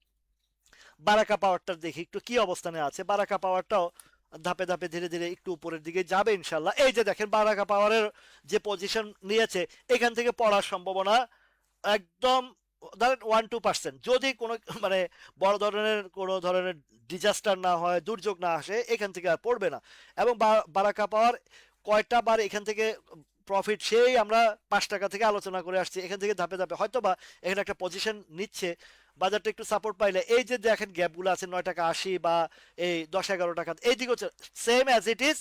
বারাকা পাওয়ারটার দেখি একটু কি অবস্থানে আছে। বারাকা পাওয়ারটাও ধাপে ধাপে ধীরে ধীরে একটু উপরের দিকে যাবে ইনশাল্লাহ। এই যে দেখেন বারাকা পাওয়ারের যে পজিশন নিয়েছে, এখান থেকে পড়ার সম্ভাবনা একদম ধরেন 1-2%, যদি কোনো মানে বড় ধরনের কোনো ধরনের ডিজাস্টার না হয়, দুর্যোগ না আসে, এখান থেকে আর পড়বে না। এবং বারাকা পাওয়ার কয়টা বার এখান থেকে প্রফিট, সেই আমরা 5 টাকা থেকে আলোচনা করে আসছি, এখান থেকে ধাপে ধাপে হয়তো বা এখানে একটা পজিশন নিচ্ছে, বাজারটা একটু সাপোর্ট পাইলে এই যে দেখেন গ্যাপগুলো আছে 9 টাকা 80 বা এই 10-11 টাকা, এই দিকে হচ্ছে same as it is.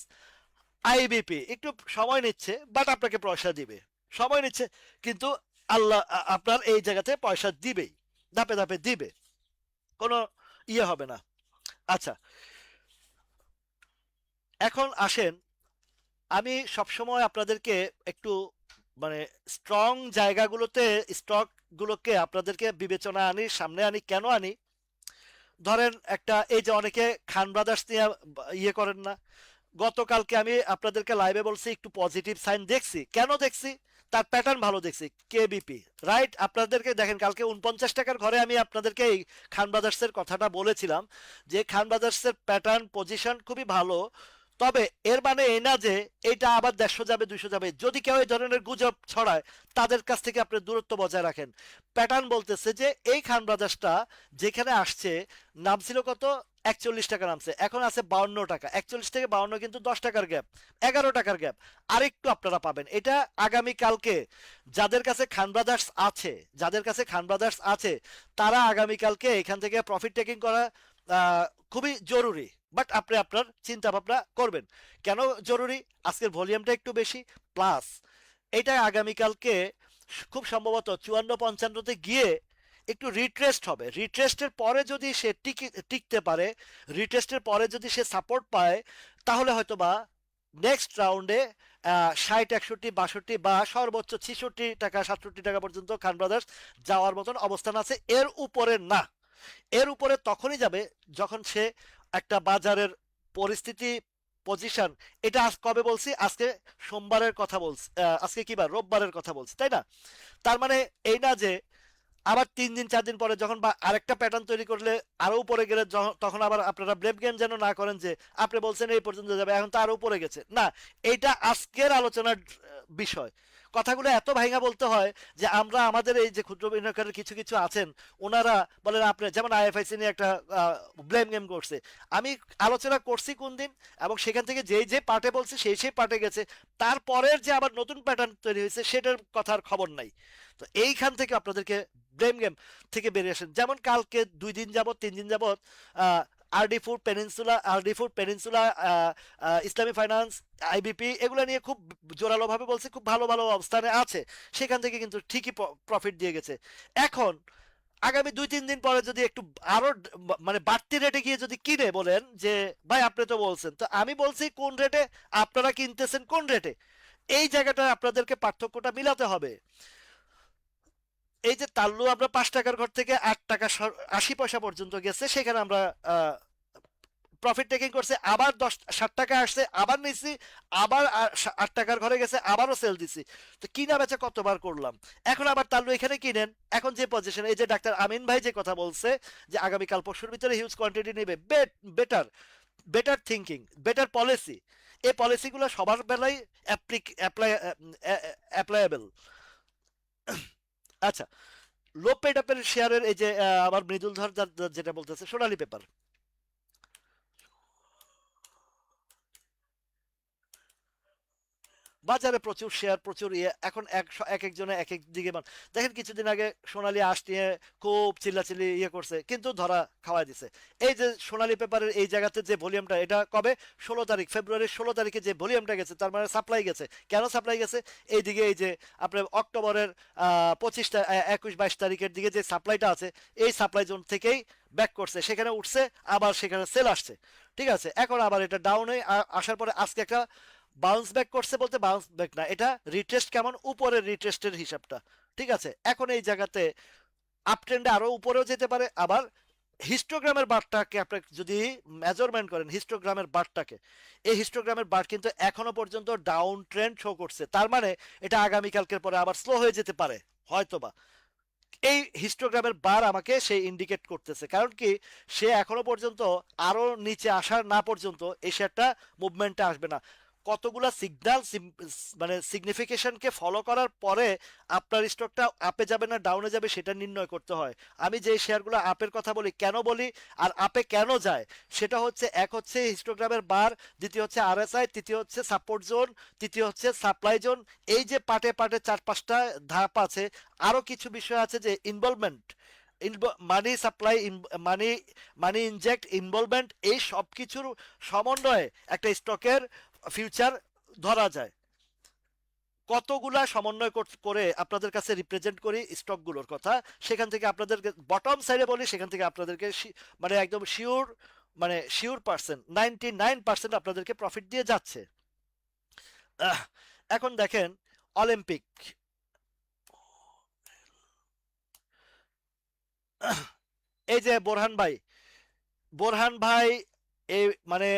IBP একটু সময় নিচ্ছে, বাট আপনাকে পয়সা দিবে, সময় নিচ্ছে, কিন্তু আল্লাহ আপনার এই জায়গাতে পয়সা দিবেই, ধাপে ধাপে দিবে, কোনো ইয়ে হবে না। আচ্ছা, এখন আসেন, আমি সবসময় আপনাদেরকে একটু মানে স্ট্রং জায়গাগুলোতে স্টক গুলোকে আপনাদেরকে বিবেচনা আনি, সামনে আনি। কেন আনি? ধরেন একটা, এই যে অনেকে খান ব্রাদার্স নিয়ে ইয়ে করেন না, গতকালকে আমি আপনাদেরকে লাইভে বলছি একটু পজিটিভ সাইন দেখছি। কেন দেখছি? তার প্যাটার্ন ভালো দেখছি। KBP, right? আপনাদেরকে দেখেন, কালকে 49 টাকার ঘরে আমি আপনাদেরকে এই খান ব্রাদার্সের কথাটা বলেছিলাম, যে খান ব্রাদার্সের প্যাটার্ন পজিশন খুবই ভালো। তবে এর মানে এই না যে এটা আবার 150 যাবে 200 যাবে। যদি কেউ এই ধরনের গুজব ছড়ায়, তাদের কাছ থেকে আপনি দূরত্ব বজায় রাখেন। প্যাটার্ন বলতেছে যে এই খান ব্রাদার্সটা যেখানে আসছে, নামছিল কত, 41 টাকা নামছে, এখন আছে 52 টাকা। 41 থেকে 52 কিন্তু 10 টাকার গ্যাপ, 11 টাকার গ্যাপ। আরেকটু আপনারা পাবেন এটা আগামী কালকে। যাদের কাছে খান ব্রাদার্স আছে, যাদের কাছে খান ব্রাদার্স আছে, তারা আগামী কালকে এখান থেকে প্রফিট টেকিং করা আহ, খুবই জরুরি। বাট আপনি আপনার চিন্তা ভাবনা করবেন। কেন জরুরি? আজকের ভলিউমটা একটু বেশি, প্লাস এটা আগামীকালকে খুব সম্ভবত 54-55-তে গিয়ে একটু রিট্রেস্ট হবে। রিট্রেস্টের পরে যদি সে টিকতে পারে, রিট্রেস্টের পরে যদি সে সাপোর্ট পায়, তাহলে হয়তো বা নেক্সট রাউন্ডে 60, 61, 62 বা সর্বোচ্চ 66 টাকা 67 টাকা পর্যন্ত খান ব্রাদার্স যাওয়ার মতন অবস্থান আছে। এর উপরে না, এর উপরে তখনই যাবে যখন সে একটা বাজারের পরিস্থিতি, পজিশন, এটা আজ কবে বলছি? আজকে সোমবারের কথা বলছি, আজকে কি বার, রোববারের কথা বলছি, তাই না? তার মানে এই না যে আবার 3 দিন 4 দিন পরে যখন বা আরেকটা প্যাটার্ন তৈরি করলে আরো উপরে গেলে তখন আবার আপনারা ব্রেভ গেম যেন না করেন যে আপনি বলছেন এই পর্যন্ত যাবে, এখন তো আরো উপরে গেছে না। এইটা আজকের আলোচনার বিষয়। কথাগুলো এত ভাইঙা বলতে হয় যে আমরা আমাদের এই যে ক্ষুদ্র বিনিয়োগকারীর কিছু কিছু আছেন, ওনারা বলেন, আপনি যেমন আইএফআইসি নিয়ে একটা ব্লেম গেম করছে, আমি আলোচনা করছি কোন দিন, এবং সেখান থেকে যেই যে পার্টে বলছি সেই সেই পার্টে গেছে, তারপরের যে আবার নতুন প্যাটার্ন তৈরি হয়েছে সেটার কথার খবর নাই। তো এইখান থেকে আপনাদেরকে ব্লেম গেম থেকে বেরিয়ে আসেন। যেমন কালকে 2 দিন যাবত 3 দিন যাবত আরডি ফুড পেনিনসুলা ইসলামী ফাইন্যান্স, আইবিপি, এগুলো নিয়ে খুব জোরালো ভাবে বলছে, খুব ভালো ভালো অবস্থানে আছে, সেখান থেকে কিন্তু ঠিকই প্রফিট দিয়ে গেছে। এখন আগামী 2-3 দিন পরে যদি একটু আরো মানে বাড়তি রেটে গিয়ে যদি কিনে বলেন যে ভাই আপনি তো বলছেন, তো আমি বলছি কোন রেটে, আপনারা কিনতেছেন কোন রেটে, এই জায়গাটা আপনাদেরকে পার্থক্যটা মিলাতে হবে। এই যে তাল্লু আমরা 5 টাকার ঘর থেকে 8 টাকা 80 পয়সা পর্যন্ত গেছে, সেখানে আমরা প্রফিট টেকিং করছে, আবার 60 টাকা আসছে, আবার নিছি, আবার 8 টাকার ঘরে গেছে, আবারও সেল দিছি। তো কিনা বেচা কতবার করলাম। এখন আবার তাল্লু এখানে কিনেন, এখন যে পজিশন, এই যে ডাক্তার আমিন ভাই যে কথা বলছে যে আগামীকাল পরশুর ভিতরে হিউজ কোয়ান্টিটি নেবে, better, better thinking, better policy. এই পলিসিগুলো সবার বেলায় অ্যাপ্লায়েবল। আচ্ছা, লো পেড আপের শেয়ারের এই যে আমার মৃদুল ধর যেটা বলতেছে সোনালী পেপার, বাজারে প্রচুর শেয়ার, প্রচুর ইয়ে, এখন এক একজনে এক এক দিকে দেখেন কিছুদিন আগে সোনালী আঁশ নিয়ে খুব চিল্লাচিল্লি ইয়ে করছে, কিন্তু ধরা খাওয়াই দিছে। এই যে সোনালী পেপারের এই জায়গাতে যে ভলিউমটা, এটা কবে, 16 তারিখ, ফেব্রুয়ারির 16 তারিখে যে ভলিউমটা গেছে, তার মানে সাপ্লাই গেছে। কেন সাপ্লাই গেছে? এইদিকে এই যে আপনার অক্টোবরের 21-22 তারিখের দিকে যে সাপ্লাইটা আছে, এই সাপ্লাই জোন থেকেই ব্যাক করছে, সেখানে উঠছে, আবার সেখানে সেল আসছে। ঠিক আছে, এখন আবার এটা ডাউনে আসার পরে আজকে একটা বাউন্স ব্যাক করছে, বলতে বাউন্স ব্যাক না, এটা রিটেস্ট, কেমন উপরের রিটেস্টের হিসাবটা। ঠিক আছে, এখন এই জায়গাতে আপ ট্রেন্ডে আরো উপরেও যেতে পারে। আবার হিস্টোগ্রামের বারটাকে আপনি যদি মেজারমেন্ট করেন, হিস্টোগ্রামের বারটাকে, এই হিস্টোগ্রামের বার কিন্তু এখনো পর্যন্ত ডাউন ট্রেন্ড শো করছে, তার মানে এটা আগামীকালকের পরে আবার স্লো হয়ে যেতে পারে হয়তোবা। এই হিস্টোগ্রামের বার আমাকে সে ইন্ডিকেট করতেছে, কারণ কি, সে এখনো পর্যন্ত আরো নিচে আসার না পর্যন্ত এই শেয়ারটা মুভমেন্টে আসবে না। কতগুলা সিগন্যাল মানে সিগনিফিকেশনকে ফলো করার পরে আপনার স্টকটা আপে যাবে না ডাউনে যাবে সেটা নির্ণয় করতে হয়। আমি যে শেয়ারগুলো আপের কথা বলি কেন বলি আর আপে কেন যায়, সেটা হচ্ছে এক হচ্ছে হিস্টোগ্রামের বার, দ্বিতীয় হচ্ছে আরএসআই, তৃতীয় হচ্ছে সাপোর্ট জোন, তৃতীয় হচ্ছে সাপ্লাই জোন। এই যে পার্টে পার্টে চার পাঁচটা ধাপ আছে, আরো কিছু বিষয় আছে যে ইনভলভমেন্ট, মানি সাপ্লাই, মানি মানি ইনজেক্ট, ইনভলভমেন্ট, এই সব কিছুর সমন্বয়ে একটা স্টকের ফিউচার ধরা যায়। কতগুলা সমন্বয় করে আপনাদের কাছে রিপ্রেজেন্ট করি স্টকগুলোর কথা, সেখান থেকে আপনাদেরকে বটম সাইডে বলি, সেখান থেকে আপনাদেরকে মানে একদম শিওর, মানে শিওর পার্সেন্ট 99% আপনাদেরকে প্রফিট দিয়ে যাচ্ছে। এখন দেখেন অলিম্পিক, এই যে বোরহান ভাই এই মানে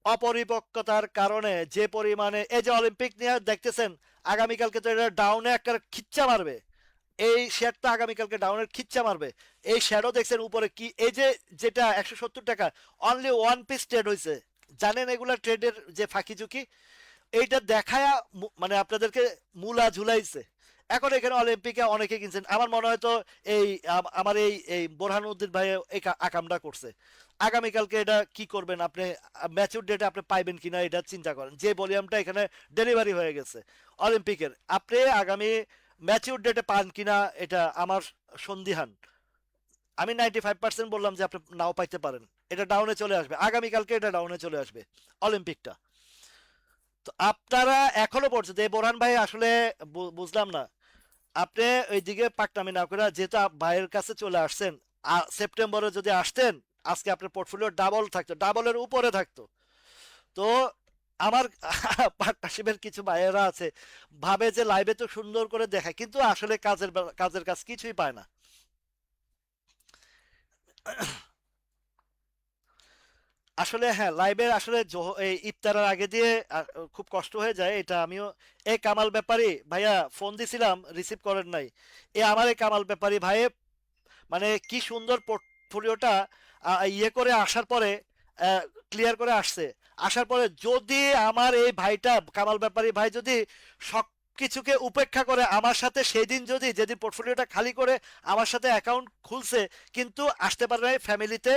অপরিপক্কতার কারণে যে পরিমাণে, এই যে অলিম্পিক নিয়ে দেখতেছেন আগামীকালকে তো এটা ডাউনে একটা খিচ্চা মারবে, এই শেয়ারটা আগামীকালকে ডাউনের খিচ্চা মারবে। এই শেয়ারও দেখছেন উপরে কি, এই যে যেটা 170 টাকা অনলি ওয়ান পিস ট্রেড হয়েছে। জানেন এগুলা ট্রেডের যে ফাঁকি ঝুঁকি, এইটা দেখায়া মানে আপনাদেরকে মূলা ঝুলাইছে। এখন এখানে অলিম্পিকে অনেকে কিনছেন, আমার মনে হয় তো এই আমার এই এই বোরহানুদ্দিন ভাই এই আকামটা করছে। আগামীকালকে এটা কি করবেন আপনি, ম্যাচুর ডেটে আপনি পাইবেন কিনা এটা চিন্তা করেন, যে ভলিউমটা এখানে ডেলিভারি হয়ে গেছে অলিম্পিকের, আপনি আগামী ম্যাচিউর ডেটে পান কিনা এটা আমার সন্দিহান। আমি 95% বললাম যে আপনি নাও পাইতে পারেন, এটা ডাউনে চলে আসবে আগামীকালকে, এটা ডাউনে চলে আসবে অলিম্পিকটা। তো আপনারা এখনো পর্যন্ত এই বোরহান ভাই আসলে বুঝলাম না, আপনি ওইদিকে পাকনামি না করে যেহেতু ভাইয়ের কাছে চলে আসছেন, সেপ্টেম্বরে যদি আসতেন আজকে আপনার পোর্টফোলিও ডাবল থাকতো, ডাবলের উপরে থাকতো। তো আমার পার্টনারশিপের কিছু ভাইয়েরা আছে, ভাবে যে লাইভে তো সুন্দর করে দেখায় কিন্তু আসলে কাজের কাজ কিছুই পায় না। আসলে হ্যাঁ, লাইভে আসলে এই ইফতারের আগে দিয়ে খুব কষ্ট হয়ে যায়, এটা আমিও। এই কামাল ব্যাপারী ভাইয়া ফোন দিছিলাম, রিসিভ করেন নাই। আমার এই কামাল ব্যাপারী ভাই মানে কি সুন্দর পোর্টফোলিওটা ইয়ে করে আসার পরে ক্লিয়ার করে আসছে। আসার পরে যদি আমার এই ভাইটা কামাল ব্যাপারী ভাই যদি সব কিছুকে উপেক্ষা করে আমার সাথে সেদিন যদি, যেদিন পোর্টফোলিওটা খালি করে আমার সাথে অ্যাকাউন্ট খুলছে, কিন্তু আসতে পারে নাই ফ্যামিলিতে,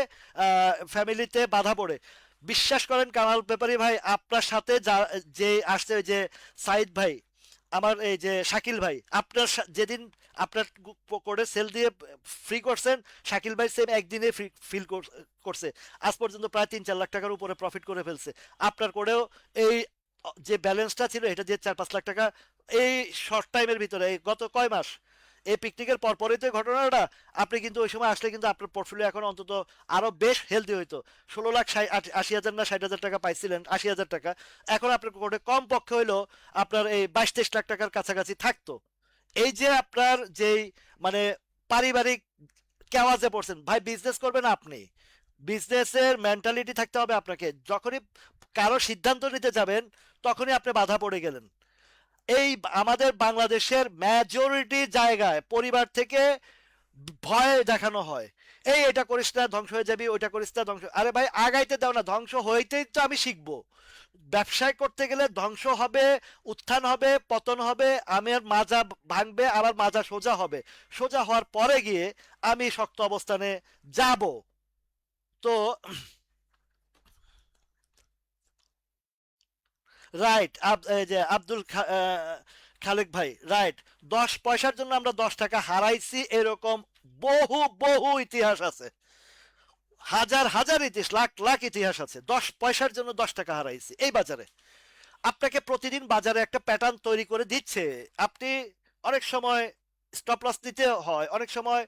ফ্যামিলিতে বাধা পড়ে। বিশ্বাস করেন কামাল ব্যাপারী ভাই, আপনার সাথে যে আসছে ওই যে সাইদ ভাই, আমার এই যে শাকিল ভাই, আপনার যেদিন আপনার কোডে সেল দিয়ে ফ্রি করছেন, শাকিল ভাই সেম একদিনে ফ্রি ফিল করছে। আজ পর্যন্ত প্রায় 3-4 লাখ টাকার উপরে প্রফিট করে ফেলছে। আপনার কোডেও এই যে ব্যালেন্সটা ছিল এটা দিয়ে 4-5 লাখ টাকা এই শর্ট টাইমের ভিতরে, এই গত কয় মাস, এই পিকনিকের পরপরই তো ঘটনাটা। আপনি কিন্তু ওই সময় আসলে কিন্তু আপনার পোর্টফোলিও এখন অন্তত আরো বেশ হেলদি হইতো। 16,80,000 না 60,000 টাকা পাইছিলেন, 80,000 টাকা, এখন আপনার কোটে কম পক্ষে হইলো আপনার এই 22-23 লাখ টাকার কাছাকাছি থাকতো। এই যে আপনার যেই মানে পারিবারিক কেওয়াজে পড়ছেন ভাই, বিজনেস করবেন আপনি, বিজনেসের মেন্টালিটি থাকতে হবে আপনাকে। যখনই কারো সিদ্ধান্ত নিতে যাবেন তখনই আপনি বাধা পড়ে গেলেন। এই আমাদের বাংলাদেশের মেজরিটি জায়গায় পরিবার থেকে ভয় দেখানো হয়, এই এটা করিস না ধ্বংস হয়ে যাবি, ওইটা করিস না ধ্বংস। আরে ভাই আগাইতে দাও না, ধ্বংস হইতেই তো আমি শিখবো। ব্যবসায় করতে গেলে ধ্বংস হবে, উত্থান হবে, পতন হবে, আমার মাজা ভাঙবে, আবার মাজা সোজা হবে। সোজা হওয়ার পরে গিয়ে আমি শক্ত অবস্থানে যাব। তো রাইট, এই যে খালেক ভাই, রাইট। 10 পয়সার জন্য আমরা 10 টাকা হারাইছি, এরকম বহু বহু ইতিহাস আছে, হাজার হাজার ইতিহাস, লাখ লাখ ইতিহাস আছে। 10 পয়সার জন্য 10 টাকা হারাইছি এই বাজারে। আপনাকে প্রতিদিন বাজারে একটা প্যাটার্ন তৈরি করে দিচ্ছে, আপনি অনেক সময় স্টপ লস নিতে হয়, অনেক সময়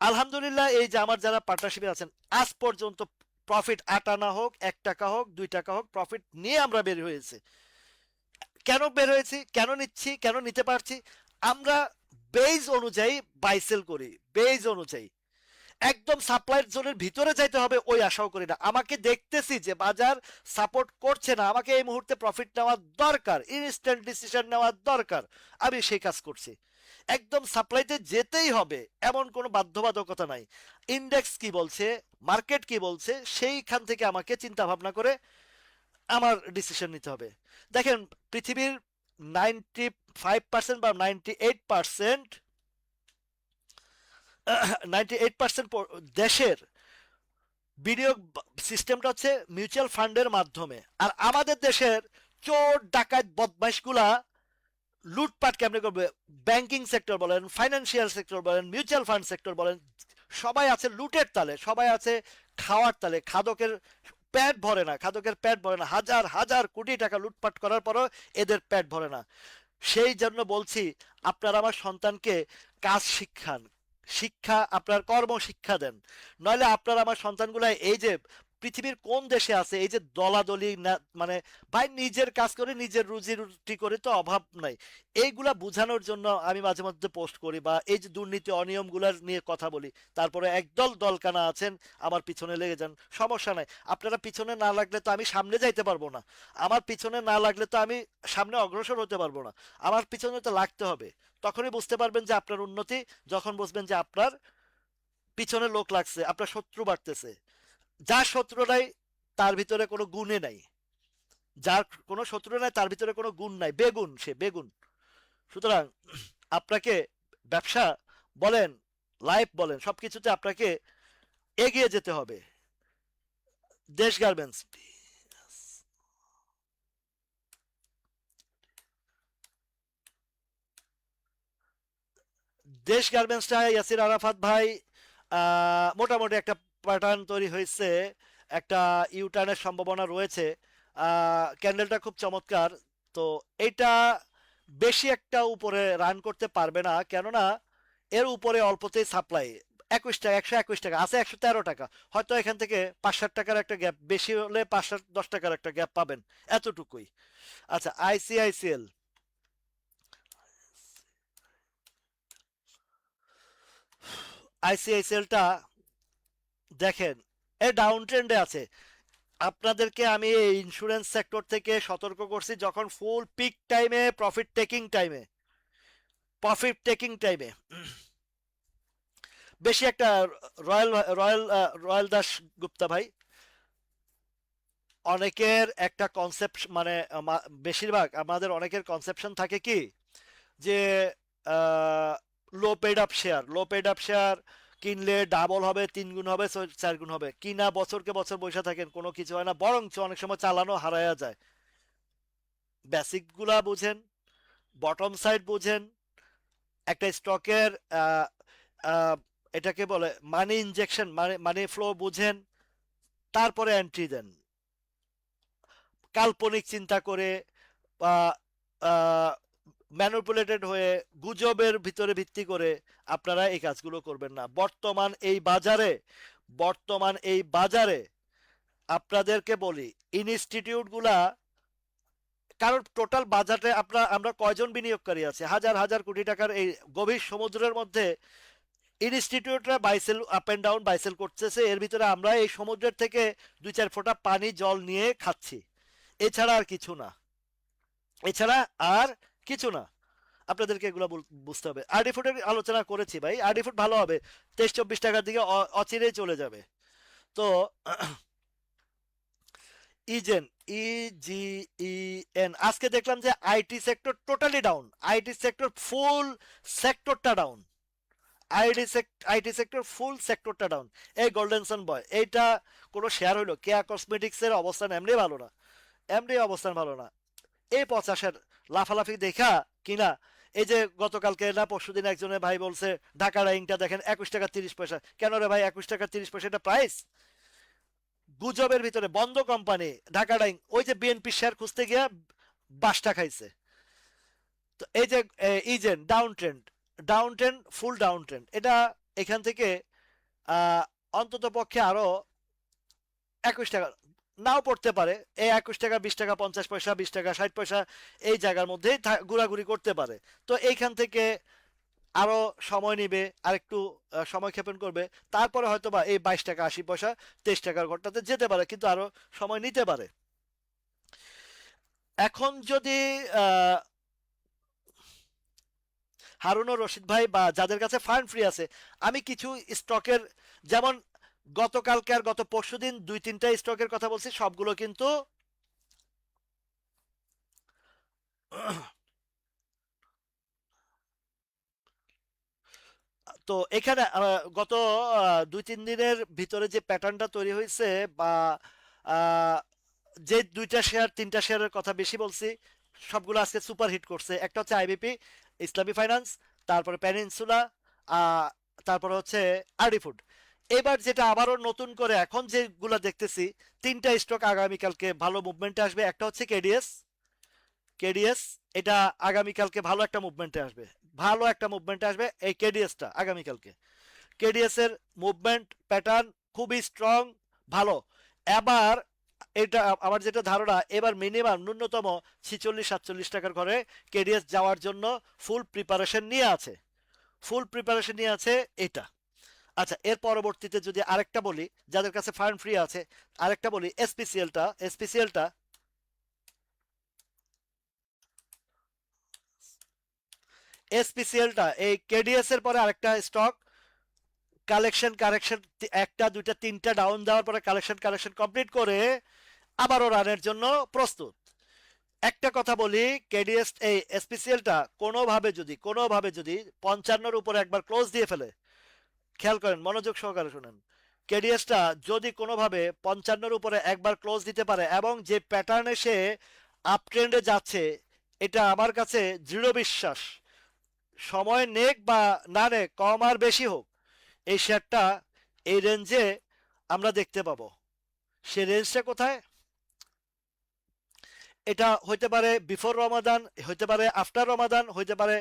আলহামদুলিল্লাহ এই যে আমার যারা পার্টনারশিপে আছেন আজ পর্যন্ত প্রফিট 8 আনা হোক, 1 টাকা হোক, 2 টাকা হোক, প্রফিট নিয়ে আমরা বের হয়েছি। কেন বের হয়েছি, কেন নিচ্ছি, কেন নিতে পারছি, আমরা বেজ অনুযায়ী বাই সেল করি, বেজ অনুযায়ী। একদম সাপ্লাই জোনের ভিতরে যাইতে হবে ওই আশাও করি না। আমাকে দেখতেছি যে বাজার সাপোর্ট করছে না, আমাকে এই মুহূর্তে প্রফিট নেওয়ার দরকার, ইনস্ট্যান্ট ডিসিশন নেওয়ার দরকার, আমি সেই কাজ করছি। একদম সাপ্লাইতে যেতেই হবে এমন কোনো বাধ্যবাধকতা নাই। ইন্ডেক্স কি বলছে, মার্কেট কি বলছে, সেইখান থেকে আমাকে চিন্তা ভাবনা করে আমার ডিসিশন নিতে হবে। দেখেন, পৃথিবীর 95% বা 98%, 98% দেশের বিনিয়োগ সিস্টেমটা হচ্ছে মিউচুয়াল ফান্ডের মাধ্যমে। আর আমাদের দেশের চোর ডাকাত বদমাইশগুলা লুটপাট কেমনে করবে? ব্যাংকিং সেক্টর বলেন, ফাইন্যান্সিয়াল সেক্টর বলেন, মিউচুয়াল ফান্ড সেক্টর বলেন, সবাই আছে লুটের তালে, সবাই আছে খাওয়ার তালে। খাদকের পেট ভরে না, খাদকের পেট ভরে না, হাজার হাজার কোটি টাকা লুটপাট করার পরও এদের পেট ভরে না। সেই জন্য বলছি, আপনার আমার সন্তানকে কাজ শিক্ষান, শিক্ষা আপনার কর্ম শিক্ষা দেন। নইলে আপনার আমার সন্তানগুলা এই যে পৃথিবীর কোন দেশে আছে এই যে দলাদলি না, মানে ভাই নিজের কাজ করে নিজের রুজি রুটি করে তো অভাব নাই। এইগুলা বোঝানোর জন্য আমি মাঝে মধ্যে পোস্ট করি, বা এই যে দুর্নীতি অনিয়মগুলার নিয়ে কথা বলি। তারপরে একদল দলকানা আছেন আমার পিছনে লেগে যান, সমস্যা নাই। আপনারা পিছনে না লাগলে তো আমি সামনে যাইতে পারবো না, আমার পিছনে না লাগলে তো আমি সামনে অগ্রসর হতে পারবো না। আমার পিছনে তো লাগতে হবে। তখনই বুঝতে পারবেন যে আপনার উন্নতি, যখন বুঝবেন যে আপনার পিছনে লোক লাগছে, আপনার শত্রু বাড়তেছে। যার শত্রু নাই তার ভিতরে কোনো গুণে নাই, যার কোনো শত্রু নাই তার ভিতরে কোনো গুণ নাই, বেগুন, সে বেগুন। সুতরাং আপনাকে ব্যবসা বলেন, লাইফ বলেন, সবকিছুতে আপনাকে এগিয়ে যেতে হবে। দেশ গার্মেন্টস, দেশ গার্মেন্টসটা ইয়াসির আরাফাত ভাই, মোটামুটি একটা প্যাটার্ন তৈরি হয়েছে, একটা ইউটার্নের সম্ভাবনা রয়েছে। ক্যান্ডেলটা খুব চমৎকার। তো এটা বেশি একটা উপরে রান করতে পারবে না, কেননা এর উপরে অল্পতেই সাপ্লাই। 21 টাকা, 121 টাকা আছে, 113 টাকা, হয়তো এখান থেকে 5-7 টাকার একটা গ্যাপ, বেশি হলে 5-10 টাকার একটা গ্যাপ পাবেন, এতটুকুই। আচ্ছা, আইসিআইসিএল, আইসিআইসিএলটা দেখেন, এ ডাউন ট্রেন্ডে আছে। আপনাদেরকে আমি এই ইন্স্যুরেন্স সেক্টর থেকে সতর্ক করছি, যখন ফুল পিক টাইমে, প্রফিট টেকিং টাইমে বেশি একটা, royal royal royal Das Gupta ভাই, অনেকের একটা কনসেপ্ট, মানে বেশিরভাগ আমাদের অনেকের কনসেপশন থাকে কি, যে লো পেড আপ শেয়ার কিনলে ডাবল হবে, 3 গুণ হবে, 4 গুণ হবে, কিনা বছরকে বছর বসে থাকেন, কোনো কিছু হয় না, বরঞ্চ অনেক সময় চালানো হারায়া যায়। বেসিক গুলা বুঝেন, বটম সাইড বুঝেন, একটা স্টকের এটাকে বলে মানি ইনজেকশন, মানি ফ্লো বুঝেন, তারপরে এন্ট্রি দেন। কাল্পনিক চিন্তা করে বা ম্যানুপুলেটেড হয়ে, গুজবের ভিতরে ভিত্তি করে আপনারা এই কাজগুলো করবেন না। বর্তমান এই বাজারে আপনাদেরকে বলি, ইনস্টিটিউট গুলা, কারণ টোটাল বাজেটে আমরা কয়জন বিনিয়োগকারী আছে, হাজার হাজার কোটি টাকার এই গভীর সমুদ্রের মধ্যে ইনস্টিটিউটরা বাইসেল, আপ এন্ড ডাউন বাইসেল করতেছে, এর ভিতরে আমরা এই সমুদ্রের থেকে 2-4 ফোঁটা পানি জল নিয়ে খাচ্ছি, এছাড়া আর কিছু না, এছাড়া আর কিছু না। আপনাদেরকে এগুলো বুঝতে হবে। আরডি ফুডের আলোচনা করেছি ভাই, আরডি ফুড ভালো হবে, 23-24 টাকার দিকে অচিরেই চলে যাবে। তো ইজেন, ইজিইএন, আজকে দেখলাম যে IT sector totally down, IT sector full সেক্টরটা ডাউন, আইটি সেক্টর ফুল সেক্টরটা ডাউন। এই গোল্ডেন সান বয়, এইটা কোনো শেয়ার হইলো? কেয়া কসমেটিক্স এর অবস্থান এমনি ভালো না, এমনি অবস্থান ভালো না। এই 50-এর লাফালাফি দেখা কিনা, এই যে গতকালকে না পরশুদিন একজনের ভাই বলছে ঢাকা রাইংটা দেখেন 21 টাকা 30 পয়সা, কেন রে ভাই 21 টাকা 30 পয়সা, এটা প্রাইস? গুজবের ভিতরে বন্ধ কোম্পানি ঢাকা ডাইং, ওই যে বিএনপি শেয়ার খুঁজতে গিয়া বাসটা খাইছে। তো এই যে isn't, down trend full down trend, এটা এখান থেকে আহ, অন্তত পক্ষে আরো 21 টাকা নাও পড়তে পারে, এই 21 টাকা 20 টাকা 50 পয়সা, 20 টাকা 60 পয়সা, এই জায়গার মধ্যেই ঘোরাঘুরি করতে পারে। তো এইখান থেকে আরো সময় নিবে, আর একটু সময় ক্ষেপণ করবে, তারপরে হয়তো বা এই 22 টাকা 80 পয়সা 23 টাকার ঘরটাতে যেতে পারে, কিন্তু আরো সময় নিতে পারে। এখন যদি আহ হারুন ও রশিদ ভাই বা যাদের কাছে ফান্ড ফ্রি আছে, আমি কিছু স্টকের, যেমন গতকালকে আর গত পরশুদিন 2-3টা স্টকের কথা বলছি, সবগুলো কিন্তু তো এখানে গত 2-3 দিনের ভিতরে যে প্যাটার্নটা তৈরি হয়েছে বা আহ, যে 2টা শেয়ার 3টা শেয়ারের কথা বেশি বলছি সবগুলো আজকে সুপার হিট করছে। একটা হচ্ছে আইবিপি, ইসলামী ফাইন্যান্স, তারপরে পেনিনসুলা, আহ, তারপরে হচ্ছে আরডি ফুড। এবার যেটা আবারও নতুন করে এখন যেগুলো দেখতেছি, 3টা স্টক আগামীকালকে ভালো মুভমেন্টে আসবে। একটা হচ্ছে কেডিএস। কেডিএস এটা আগামীকালকে ভালো একটা মুভমেন্টে আসবে। ভালো একটা মুভমেন্টে আসবে এই কেডিএসটা আগামীকালকে। কেডিএস এর মুভমেন্ট প্যাটার্ন খুবই স্ট্রং, ভালো। এবার এটা আমার যেটা ধারণা, এবার মিনিমাম ন্যূনতম 46-47 টাকার ঘরে কেডিএস যাওয়ার জন্য ফুল প্রিপারেশন নিয়ে আছে। ফুল প্রিপারেশন নিয়ে আছে এটা। আচ্ছা, এর পরবর্তীতে যদি আরেকটা বলি, যাদের কাছে ফান্ড ফ্রি আছে, আরেকটা বলি এসপিসিএলটা এসপিসিএলটা এই কেডিএস এর পরে আরেকটা স্টক কালেকশন কারেকশন, 1-2-3টা ডাউন দেওয়ার পরে কালেকশন কালেকশন কমপ্লিট করে আবারও রানের জন্য প্রস্তুত। একটা কথা বলি, কেডিএস এই এসপিসিএলটা কোনোভাবে যদি 55-র উপরে একবার ক্লোজ দিয়ে ফেলে, খেয়াল করেন, মনোযোগ সহকারে শুনেন, কেডিএসটা যদি কোনোভাবে 55-র উপরে একবার ক্লোজ দিতে পারে এবং যে প্যাটার্নে সে আপ ট্রেন্ডে যাচ্ছে, এটা আমার কাছে দৃঢ় বিশ্বাস, সময় নেক বা না নেক, কম আর বেশি হোক, এই শেয়ারটা এই রেঞ্জে আমরা দেখতে পাবো। সে রেঞ্জটা কোথায়? এটা হইতে পারে বিফোর রমাদান, হইতে পারে আফটার রমাদান, হইতে পারে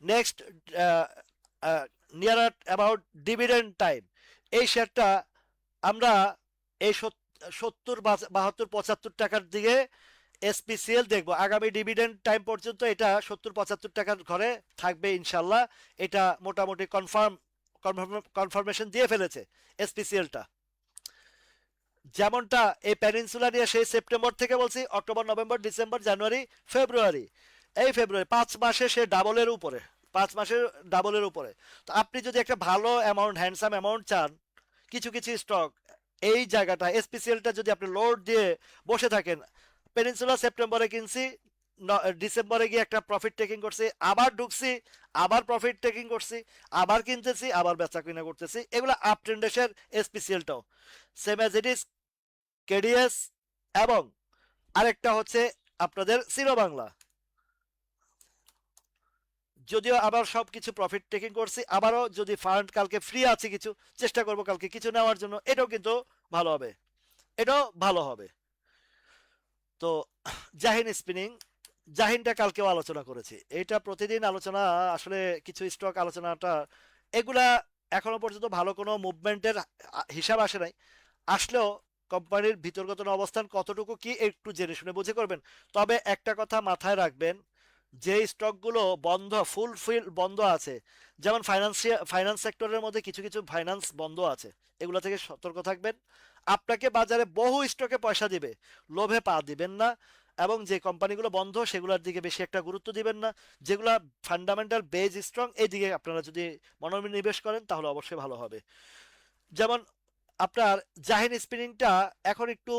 next near about dividend time. এই শেয়ারটা আমরা এই 70, 72, 75 টাকার দিকে এসপিসিএল দেখবো আগামী ডিভিডেন্ড টাইম পর্যন্ত। এটা 70-75 টাকার ঘরে থাকবে ইনশাল্লাহ। এটা মোটামুটি কনফার্মেশন দিয়ে ফেলেছে এসপিসিএলটা। যেমনটা এই পেনিনসুলা নিয়ে সেই সেপ্টেম্বর থেকে বলছি, অক্টোবর, নভেম্বর, ডিসেম্বর, জানুয়ারি, ফেব্রুয়ারি, এই ফেব্রুয়ারি 5 মাসে সে ডাবলের উপরে, 5 মাসের ডাবলের উপরে। তো আপনি যদি একটা ভালো অ্যামাউন্ট, হ্যান্ডসাম অ্যামাউন্ট চান, কিছু কিছু স্টক এই জায়গাটা এসপিসিএলটা যদি আপনি লোড দিয়ে বসে থাকেন, পেনিনসুলা সেপ্টেম্বরে কিনছি, ডিসেম্বরে গিয়ে একটা প্রফিট টেকিং করছি, আবার ঢুকছি, আবার প্রফিট টেকিং করছি, আবার কিনতেছি, আবার বেচা কিনা করতেছি, এগুলো আপ ট্রেন্ডের এসপিসিএলটাও same as it is KDS. এবং আরেকটা হচ্ছে আপনাদের সিরো বাংলা। যদিও আবার সবকিছু প্রফিট টেকিং করছি, আবারও যদি ফান্ড কালকে ফ্রি আছে কিছু, চেষ্টা করব কালকে কিছু নেওয়ার জন্য, এটাও কিন্তু ভালো হবে, এটাও ভালো হবে। তো জাহিন স্পিনিং, জাহিনটা কালকেও আলোচনা করেছি, এটা প্রতিদিন আলোচনা, আসলে কিছু স্টক আলোচনাটা, এগুলা এখনো পর্যন্ত ভালো কোনো মুভমেন্টের হিসাব আসে নাই। আসলেও কোম্পানির ভিতরগত অবস্থান কতটুকু কি একটু জেনে শুনে বুঝে করবেন। তবে একটা কথা মাথায় রাখবেন, যে স্টকগুলো বন্ধ, ফুল ফিল বন্ধ আছে, যেমন ফাইন্যান্স সেক্টরের মধ্যে কিছু কিছু ফাইন্যান্স বন্ধ আছে, এগুলো থেকে সতর্ক থাকবেন। আপনাকে বাজারে বহু স্টকে পয়সা দিবে, লোভে পা দিবেন না। এবং যে কোম্পানিগুলো বন্ধ সেগুলোর দিকে বেশি একটা গুরুত্ব দিবেন না। যেগুলো ফান্ডামেন্টাল বেজ স্ট্রং, এই দিকে আপনারা যদি মনোনিবেশ করেন তাহলে অবশ্যই ভালো হবে। যেমন আপনার জাহিন স্পিনিংটা এখন একটু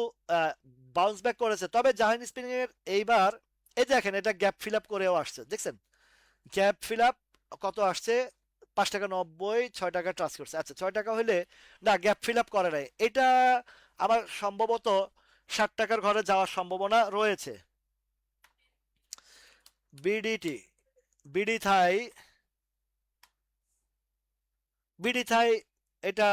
বাউন্স ব্যাক করেছে, তবে জাহিন স্পিনিং এর এইবার এই দেখেন, এটা গ্যাপ ফিল আপ করেও আসছে, দেখছেন গ্যাপ ফিল আপ কত আসছে, 5 টাকা 90, 6 টাকা ট্রাস করছে। আচ্ছা, 6 টাকা হলে না, গ্যাপ ফিল আপ করে নাই এটা, আমার সম্ভবত 60 টাকার ঘরে যাওয়ার সম্ভাবনা রয়েছে। BDT, BD Thai, BD Thai, এটা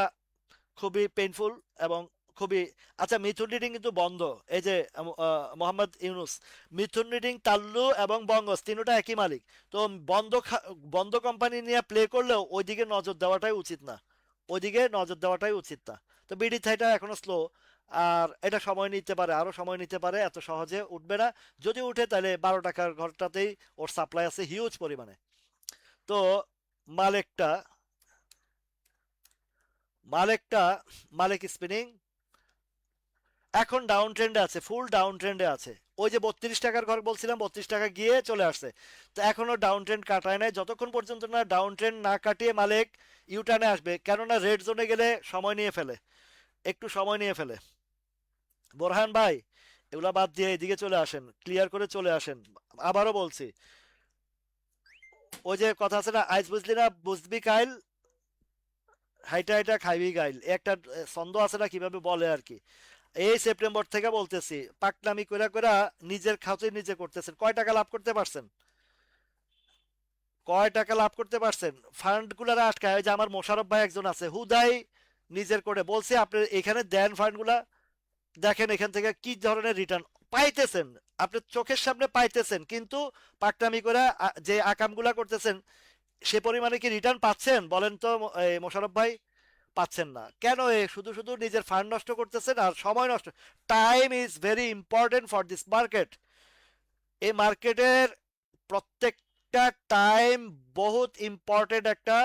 খুবই পেইনফুল এবং খুবই, আচ্ছা, মিথুন রিডিং কিন্তু বন্ধ। এই যে মোহাম্মদ ইউনুস, মিথুন রিডিং, তাল্লু এবং বঙ্গস তিনটা একই মালিক। তো বন্ধ বন্ধ কোম্পানি নিয়ে প্লে করলেও ওইদিকে নজর দেওয়াটাই উচিত না, ওইদিকে নজর দেওয়াটাই উচিত না। তো বিডি থাইটা এখনো স্লো, আর এটা সময় নিতে পারে, আরো সময় নিতে পারে, এত সহজে উঠবে না। যদি উঠে তাহলে 12 টাকার ঘরটাতেই ওর সাপ্লাই আছে হিউজ পরিমাণে। তো মালেকটা, মালেকটা মালেক স্পিনিং এখন ডাউন ট্রেন্ডে আছে, ফুল ডাউন ট্রেন্ডে আছে। ওই যে 32 টাকার ঘর বলছিলাম, 32 টাকা গিয়ে চলে আসছে। তো এখনো ডাউন ট্রেন্ড কাটায় নাই, যতক্ষণ পর্যন্ত না ডাউন ট্রেন্ড না কাটিয়ে মালিক ইউটার্নে আসবে, কেননা রেড জোনে গেলে সময় নিয়ে ফেলে, একটু সময় নিয়ে ফেলে। বোরহান ভাই, এগুলা বাদ দিয়ে এদিকে চলে আসেন, ক্লিয়ার করে চলে আসেন। আবারও বলছি, ওই যে কথা আছে না, আইস বুঝলি না বুঝবি কাইল, হাইটা হাইটা খাইবি গাইল, একটা ছন্দ আছে না, কিভাবে বলে আর কি। এই সেপ্টেম্বর থেকে বলতেছি, পাকনামি কইরা কইরা নিজের খাতে নিজে করতেছেন, কয় টাকা লাভ করতে পারছেন? কয় টাকা লাভ করতে পারছেন ফান্ড গুলার আটকায়? ওই যে আমার মোশারফ ভাই একজন আছে, হুদাই নিজের করে বলছে আপনি এখানে দেন ফান্ড গুলা, দেখেন এখান থেকে কি ধরনের রিটার্ন পাইতেছেন, আপনি চোখের সামনে পাইতেছেন, কিন্তু পাকনামি করে যে আকামগুলা করতেছেন সে পরিমাণে কি রিটার্ন পাচ্ছেন বলেন তো? মোশারফ ভাই, পাচ্ছেন না কেন? শুধু শুধু নিজের ফান্ড নষ্ট করতেছেন আর সময় নষ্ট। Time is very important for this market. এই মার্কেটের প্রত্যেকটা টাইম বহুত ইম্পর্টেন্ট একটা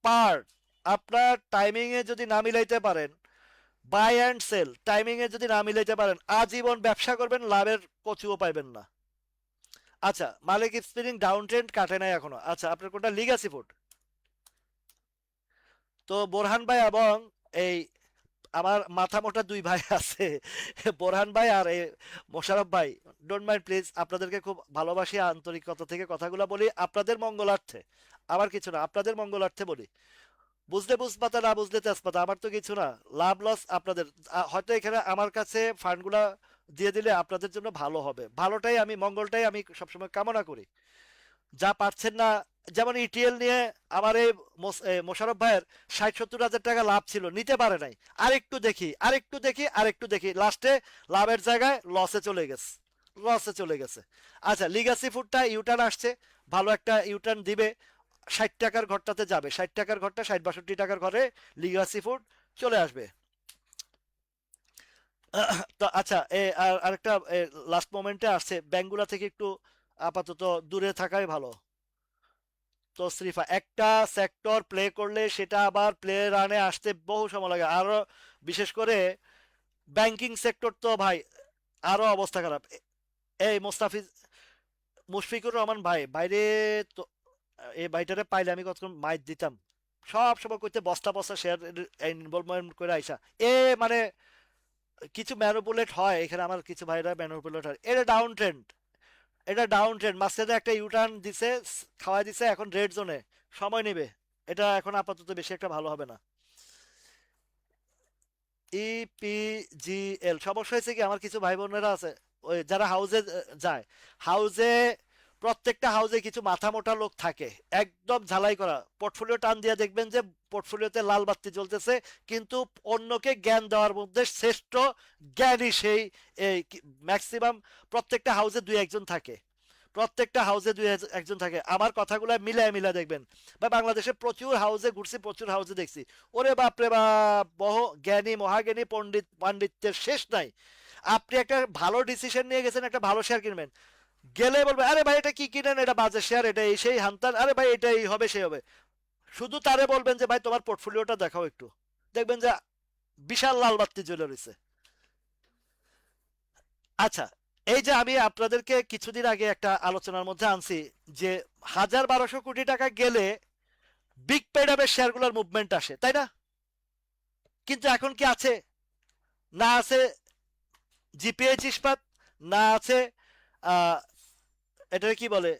পার্ট। আপনার টাইমিং এ যদি না মিলাইতে পারেন, বাই অ্যান্ড সেল টাইমিং এ যদি না মিলাইতে পারেন, আজীবন ব্যবসা করবেন, লাভের কচুও পাইবেন না। আচ্ছা, মালিক স্পিনিং ডাউন ট্রেন্ড কাটে নাই এখনো। আচ্ছা, আপনার কোনটা লিগাসি ফুড? তো বোরহান ভাই এবং এই আমার মাথা মোটা দুই ভাই আছে, বোরহান ভাই আর এই মোশারফ ভাই, ডোন্ট মাইন্ড প্লিজ, আপনাদেরকে খুব ভালোবাসি, আন্তরিকতা থেকে কথাগুলো বলি আপনাদের মঙ্গলার্থে, আবার কিছু না, আপনাদের মঙ্গলার্থে বলি। বুঝলে বুঝপাতা, না বুঝলে তেজপাতা, আমার তো কিছু না, লাভ লস আপনাদের। হয়তো এখানে আমার কাছে ফান্ডগুলা দিয়ে দিলে আপনাদের জন্য ভালো হবে, ভালোটাই আমি, মঙ্গলটাই আমি সবসময় কামনা করি। যা পারছেন না, যেমন ইটিএল নিয়ে আমার এই মোশারফ ভাইয়ের 60-70 হাজার টাকা লাভ ছিল, নিতে পারে নাই, আরেকটু দেখি আরেকটু দেখি আরেকটু দেখি, লাস্টে লাভের জায়গায় লসে চলে গেছে, লসে চলে গেছে। আচ্ছা, লিগাসি ফুডটা ইউটার্ন আসছে, ভালো একটা ইউটার্ন দিবে, 60 টাকার ঘরটাতে যাবে, 60 টাকার ঘরটা 60-62 টাকার ঘরে লিগাসি ফুড চলে আসবে। তো আচ্ছা, আর আরেকটা লাস্ট মোমেন্টে আসছে, ব্যাঙ্কগুলা থেকে একটু আপাতত দূরে থাকাই ভালো। তো শ্রীফা, একটা সেক্টর প্লে করলে সেটা আবার প্লে রানে আসতে বহু সময় লাগে, আরো বিশেষ করে ব্যাংকিং সেক্টর তো ভাই আরো অবস্থা খারাপ। এই মোস্তাফিজ, মুশফিকুর রহমান ভাই বাইরে, তো এই ভাইটারে পাইলে আমি কতক্ষণ মাইর দিতাম, সব সময় করতে বস্তা বস্তা শেয়ার ইনভলভমেন্ট করে আইসা, এ মানে কিছু ম্যানুপুলেট হয় এখানে, আমার কিছু ভাইরা ম্যানুপুলেট হয়, এটা ডাউন ট্রেন্ড, এটা ডাউন ট্রেন্ড, মাঝখানে একটা ইউটার্ন দিছে, খাওয়াই দিছে, এখন রেড জোনে, সময় নেবে, এটা এখন আপাতত বেশি একটা ভালো হবে না। ইপিজিএল সমস্যা হয়েছে কি, আমার কিছু ভাই বোনেরা আছে ওই যারা হাউজে যায়, হাউজে প্রত্যেকটা হাউজে কিছু মাথা মোটা লোক থাকে, একদম ঝালাই করা, পোর্টফোলিও টান দিয়ে দেখবেন যে পোর্টফোলিওতে লাল বাতি জ্বলতেছে, কিন্তু অন্যকে জ্ঞান দেওয়ার মধ্যে শ্রেষ্ঠ জ্ঞানী সেই, ম্যাক্সিমাম প্রত্যেকটা হাউজে দুই একজন থাকে, প্রত্যেকটা হাউসে দুই একজন থাকে, আমার কথাগুলো মিলায় মিলায় দেখবেন। বা বাংলাদেশে প্রচুর হাউসে ঘুরছি, প্রচুর হাউসে দেখছি, ওরে বাপরে বাপ, জ্ঞানী মহাজ্ঞানী পণ্ডিত পাণ্ডিত্যের শেষ নাই। আপনি একটা ভালো ডিসিশন নিয়ে গেছেন, একটা ভালো শেয়ার কিনবেন, গেলে বলবে আরে ভাই এটা কি কিনেন, এটা বাজে শেয়ার, এটা এই সেই হান্তান, আরে ভাই এটা এই হবে সেই হবে, শুধু তারে বলবেন যে ভাই তোমার পোর্টফোলিওটা দেখাও একটু, দেখবেন যে বিশাল লাল বাতি জ্বলে রয়েছে। আচ্ছা, এই যে আমি আপনাদেরকে কিছুদিন আগে একটা আলোচনার মধ্যে আনছি যে 1,000-1,200 কোটি টাকা গেলে বিগ পেড আপের শেয়ারগুলোর মুভমেন্ট আসে, তাই না? কিন্তু এখন কি আছে? না আছে জিপিএইচ ইস্পাত, না আছে আহ এটা কি বলে,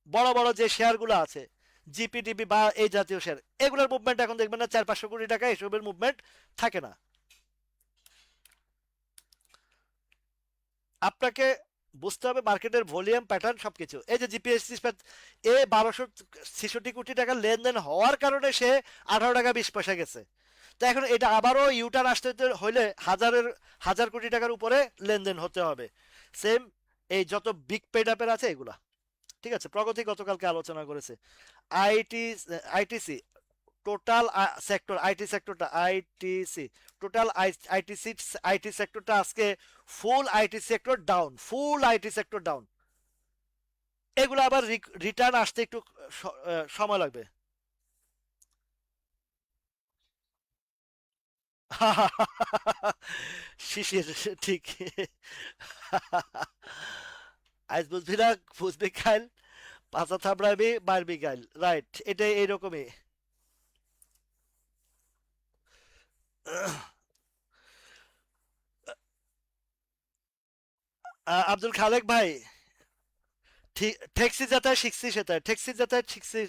বড় বড় যে শেয়ারগুলো আছে জিপিটিপি বা এই জাতীয় শেয়ার, এগুলোর মুভমেন্ট এখন দেখবেন না, 400-500 কোটি টাকা এসবের মুভমেন্ট থাকে না। আপনাকে বুঝতে হবে মার্কেটের ভলিউম প্যাটার্ন সবকিছু। এই যে জিপিএসসি এ 1,266 কোটি টাকার লেনদেন হওয়ার কারণে সে 18 টাকা 20 পয়সা গেছে। তো এখন এটা আবারও ইউটার্ন আসতে হইলে হাজার কোটি টাকার উপরে লেনদেন হতে হবে। সেম এই যত বিগ পেড আপের আছে এগুলা, ঠিক আছে? প্রগতি গতকালকে আলোচনা করেছে, IT ITC total sector, IT সেক্টরটা, আইটিসি টোটাল আইটিসি আইটি সেক্টরটা আজকে full IT sector down, full IT sector down. এগুলো আবার রিটার্ন আসতে একটু সময় লাগবে। শিশির, ঠিক। আজ বুঝবি না, বুঝবি খাইল, পাঁচা থাবড়াবি মারবি গাইল, রাইট, এটাই এইরকমই। আব্দুল খালেক ভাই, ঠেকসি যেটায় শিখছি সেটাই, ঠেকসি যেটায় শিখছি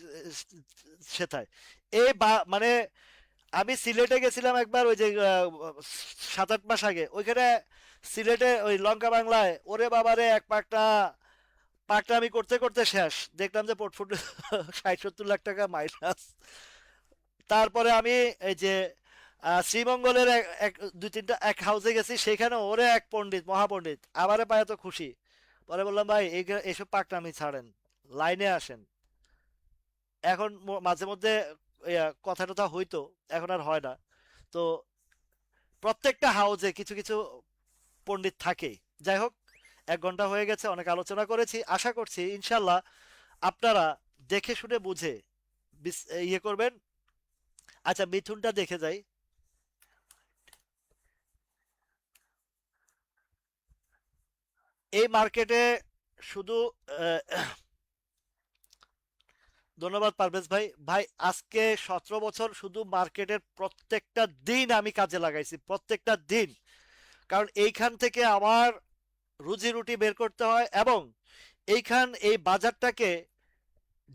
সেটাই। এই বা মানে আমি সিলেটে গেছিলাম একবার, ওই যে 7-8 মাস আগে ওইখানে সিলেটে ওই লঙ্কা বাংলায়, ওরে বাবারে এক পাকটা পাকটা আমি করতে করতে শেষ, দেখলাম যে পোর্টফোলিও 60-70 লাখ টাকা মাইনাস। তারপরে আমি এই যে শ্রীমঙ্গলের এক দুই তিনটা এক হাউসে গেছি, সেখানে ওরে এক পণ্ডিত মহাপণ্ডিত আমারে পায় তো খুশি। পরে বললাম ভাই এইসব পাকনামি ছাড়েন, লাইনে আসেন। এখন মাঝে মধ্যে কথা টথা হইতো, এখন আর হয় না। তো প্রত্যেকটা হাউজে কিছু কিছু পণ্ডিত থাকেই। যাই হোক, 1 ঘন্টা হয়ে গেছে, অনেক আলোচনা করেছি, আশা করছি ইনশাল্লাহ আপনারা দেখে শুনে বুঝে ইয়ে করবেন। আচ্ছা, মিথুনটা দেখে যাই। এই মার্কেটে শুধু আহ, ধন্যবাদ পারভেজ ভাই। ভাই আজকে 17 বছর শুধু মার্কেটের প্রত্যেকটা দিন আমি কাজে লাগাইছি, প্রত্যেকটা দিন। কারণ এইখান থেকে আমার রুজি রুটি বের করতে হয়, এবং এই বাজারটাকে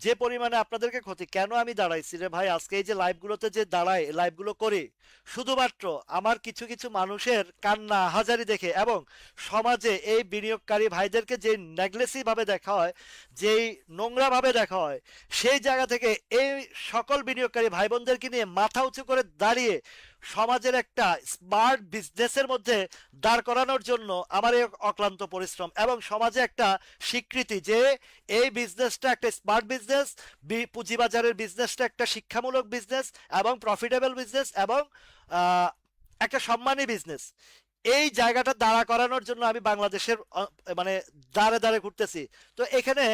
যে পরিমাণে আপনাদেরকে ক্ষতি, কেন আমি দাঁড়াইছি রে ভাই আজকে এই যে লাইভগুলোতে যে দাঁড়াই, লাইভগুলো করি, শুধুমাত্র আমার কিছু কিছু মানুষের কান্না হাজারি দেখে, এবং সমাজে এই বিনিয়োগকারী ভাইদেরকে যে নেগলেসি ভাবে দেখা হয়, যেই নোংরা ভাবে দেখা হয়, সেই জায়গা থেকে এই সকল বিনিয়োগকারী ভাই বোনদেরকে নিয়ে মাথা উঁচু করে দাঁড়িয়ে সমাজের একটা স্মার্ট বিজনেসের মধ্যে দাঁড় করানোর জন্য আমার এই অক্লান্ত পরিশ্রম, এবং সমাজে একটা স্বীকৃতি যে এই বিজনেসটা একটা স্মার্ট বিজনেস, পুঁজিবাজারের বিজনেসটা একটা শিক্ষামূলক বিজনেস এবং প্রফিটেবল বিজনেস, এবং আহ, একটা সম্মানী বিজনেস। এই জায়গাটা দাঁড়া করানোর জন্য আমি বাংলাদেশের মানে দাঁড়ে দাঁড়ে ঘুরতেছি। তো এখানে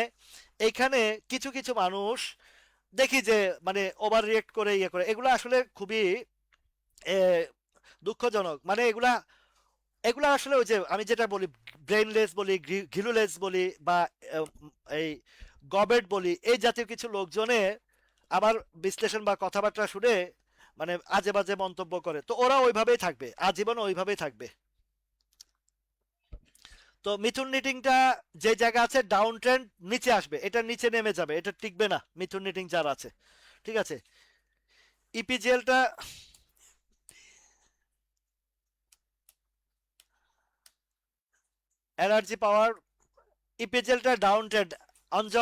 এখানে কিছু কিছু মানুষ দেখি যে মানে ওভার রিয়েক্ট করে ইয়ে করে, এগুলো আসলে খুবই এ, দুঃখজনক। মানে এগুলা এগুলা আসলে ওই যে আমি যেটা বলি, ব্রেনলেস বলি, ঘিলুলেস বলি, বা এই গবেট বলি, এই জাতীয় কিছু লোকজনে আমার বিশ্লেষণ বা কথাবার্তা শুনে মানে আজে বাজে মন্তব্য করে, তো ওরা ওইভাবেই থাকবে, আজীবন ওইভাবেই থাকবে। তো মিথুন নিটিংটা যে জায়গা আছে ডাউন ট্রেন্ড, নিচে আসবে, এটা নিচে নেমে যাবে, এটা টিকবে না মিথুন নিটিং যার আছে। ঠিক আছে। ইপিজিএলটা, এনার্জি পাওয়ার, ইপিজিএলটা ডাউন ট্রেন্ড। অঞ্জ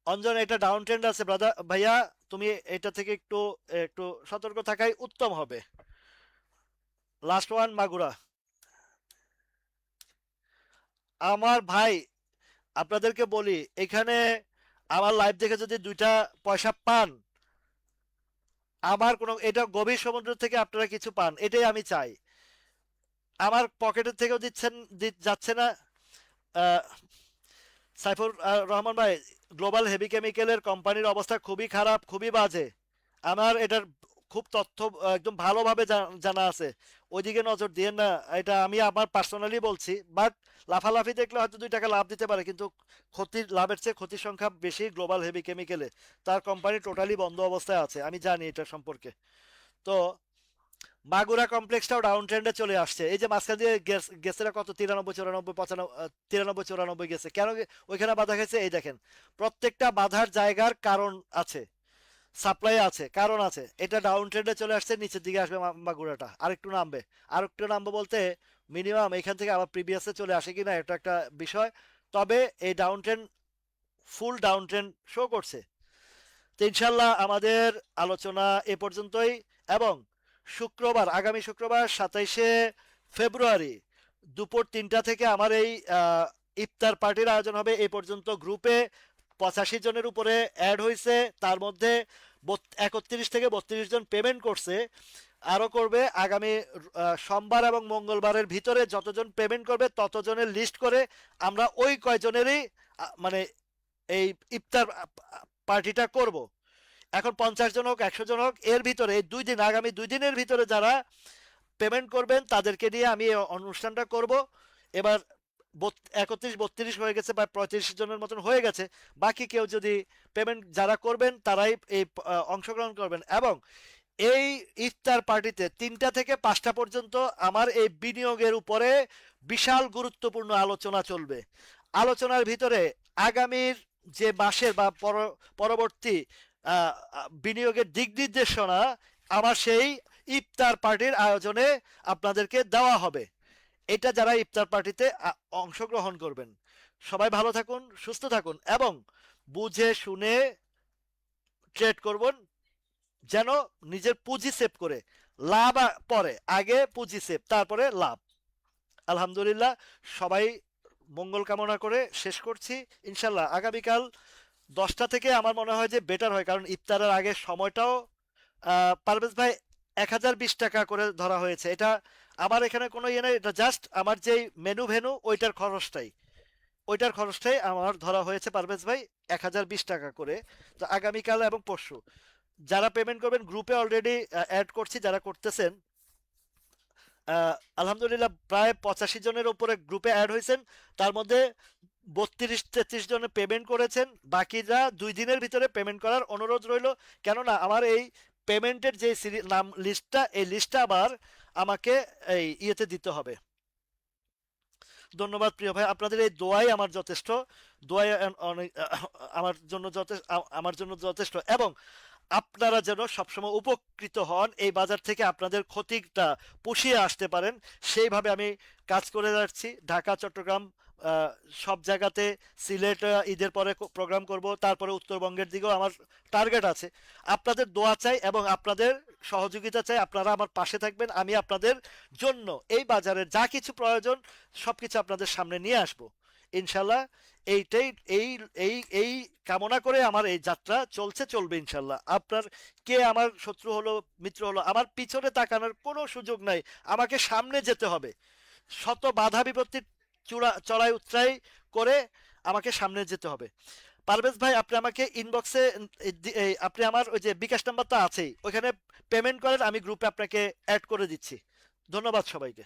অঞ্জন, এটা ডাউন ট্রেন্ড আছে ব্রাদার ভাইয়া, তুমি এটা থেকে একটু একটু সতর্ক থাকাই উত্তম হবে। Last one Magura. আমার ভাই, আপনাদেরকে বলি, এখানে আমার লাইভ দেখে যদি 2টা পয়সা পান, আমার কোনো, এটা গভীর সমুদ্র থেকে আপনারা কিছু পান, এটাই আমি চাই। আমার পকেটের থেকেও দিচ্ছেন, যাচ্ছে না। আহ, সাইফুর রহমান ভাই, গ্লোবাল হেভি কেমিক্যালের কোম্পানির অবস্থা খুবই খারাপ, খুবই বাজে। আমার এটার খুব তথ্য একদম ভালোভাবে জানা আছে। ওইদিকে নজর দিয়েন না, এটা আমি আমার পার্সোনালি বলছি। বাট লাফালাফি দেখলে হয়তো 2 টাকা লাভ দিতে পারে, কিন্তু লাভের চেয়ে ক্ষতির সংখ্যা বেশি গ্লোবাল হেভি কেমিক্যালে। তার কোম্পানি টোটালি বন্ধ অবস্থায় আছে, আমি জানি এটা সম্পর্কে। তো মাগুরা কমপ্লেক্সটাও ডাউন ট্রেন্ডে চলে আসছে। এই যে মাঝখান দিয়ে গেছে না কত, 93, 94, 95, 93, 94 গেছে, কেন ওইখানে বাধা খেয়েছে? এই দেখেন, প্রত্যেকটা বাধার জায়গার কারণ আছে, সাপ্লাই আছে, কারণ আছে। এটা ডাউন ট্রেন্ডে চলে আসছে, নিচের দিকে আসবে মাগুরাটা, আরেকটু নামবে। আরেকটু নামবে বলতে মিনিমাম এখান থেকে আবার প্রিভিয়াসে চলে আসে কিনা, এটা একটা বিষয়। তবে এই ডাউন ট্রেন্ড, ফুল ডাউন ট্রেন্ড শো করছে। তো ইনশাল্লাহ আমাদের আলোচনা এ পর্যন্তই, এবং আগামী শুক্রবার 27শে ফেব্রুয়ারি দুপুর 3টা থেকে আমার এই ইফতার পার্টির আয়োজন হবে। এই পর্যন্ত গ্রুপে 85 জনের উপরে অ্যাড হয়েছে, তার মধ্যে 31 থেকে 32 জন পেমেন্ট করছে, আরো করবে আগামী সোমবার এবং মঙ্গলবারের ভিতরে। যতজন পেমেন্ট করবে ততজনের লিস্ট করে আমরা ওই কয়জনেরই মানে এই ইফতার পার্টিটা করব। এখন 50 জন হোক, 100 জন হোক, এর ভিতরে এই 2 দিন, আগামী 2 দিনের ভিতরে যারা পেমেন্ট করবেন তাদেরকে নিয়ে আমি এই অনুষ্ঠানটা করব। এবার 31 32 হয়ে গেছে, বা 35 জনের মতন হয়ে গেছে। বাকি কেউ যদি পেমেন্ট যারা করবেন তারাই এই অংশগ্রহণ করবেন। এবং এই ইফতার পার্টিতে 3টা থেকে 5টা পর্যন্ত আমার এই বিনিয়োগের উপরে বিশাল গুরুত্বপূর্ণ আলোচনা চলবে। আলোচনার ভিতরে আগামীর যে মাসের বা পরবর্তী বিনিয়োগের দিক নির্দেশনা আমার সেই ইফতার পার্টির আয়োজনে আপনাদেরকে দেওয়া হবে। এটা যারা ইফতার পার্টিতে অংশগ্রহণ করবেন, সবাই ভালো থাকুন, সুস্থ থাকুন এবং বুঝে শুনে ট্রেড করবেন, যেন নিজের পুঁজি সেভ করে লাভ পরে, আগে পুঁজি সেভ তারপরে লাভ। আলহামদুলিল্লাহ, সবাই মঙ্গল কামনা করে শেষ করছি। ইনশাল্লাহ আগামীকাল 10টা থেকে আমার মনে হয় যে বেটার হয়, কারণ ইফতারের আগে সময়টাও পারভেজ ভাই 1020 টাকা করে ধরা হয়েছে। এটা আমার এখানে কোনো ইয়ে নেই, এটা জাস্ট আমার যেই মেনু ভেনু ওইটার খরচটাই আমার ধরা হয়েছে পারভেজ ভাই, 1020 টাকা করে। তো আগামীকাল এবং পরশু যারা পেমেন্ট করবেন গ্রুপে অলরেডি অ্যাড করছি, যারা করতেছেন আলহামদুলিল্লাহ প্রায় 85 জনের উপরে গ্রুপে অ্যাড হয়েছেন। তার মধ্যে 32-33 জনে পেমেন্ট করেছেন, বাকিরা 2 দিনের ভিতরে পেমেন্ট করার অনুরোধ রইল। কেননা আমার এই পেমেন্টের যে নাম লিস্টটা, এই লিস্টটা আবার আমাকে এই ইয়েতে দিতে হবে। ধন্যবাদ প্রিয় ভাই, আপনাদের এই দোয়াই আমার যথেষ্ট। দোয়াই অনেক আমার জন্য যথেষ্ট এবং আপনারা যেন সবসময় উপকৃত হন, এই বাজার থেকে আপনাদের ক্ষতিটা পুষিয়ে আসতে পারেন, সেইভাবে আমি কাজ করে যাচ্ছি। ঢাকা, চট্টগ্রাম, সব জায়গাতে, সিলেট ঈদের পরে প্রোগ্রাম করব, তারপরে উত্তরবঙ্গের দিকেও আমার টার্গেট আছে। আপনাদের দোয়া চাই এবং আপনাদের সহযোগিতা চাই, আপনারা আমার পাশে থাকবেন। আমি আপনাদের জন্য এই বাজারে যা কিছু প্রয়োজন সবকিছু আপনাদের সামনে নিয়ে আসব ইনশাল্লাহ। এইটাই এই এই এই কামনা করে আমার এই যাত্রা চলবে ইনশাল্লাহ। আপনার কে আমার শত্রু হলো মিত্র হলো, আমার পিছনে তাকানোর কোনো সুযোগ নাই, আমাকে সামনে যেতে হবে। শত বাধা বিপত্তির চড়াই উতরাই করে আমাকে সামনে যেতে হবে। পারভেজ ভাই, আপনি আমাকে ইনবক্সে, আপনি আমার ওই যে বিকাশ নাম্বার তো আছেই, ওইখানে পেমেন্ট করেন, আমি গ্রুপে আপনাকে অ্যাড করে দিচ্ছি। ধন্যবাদ সবাইকে।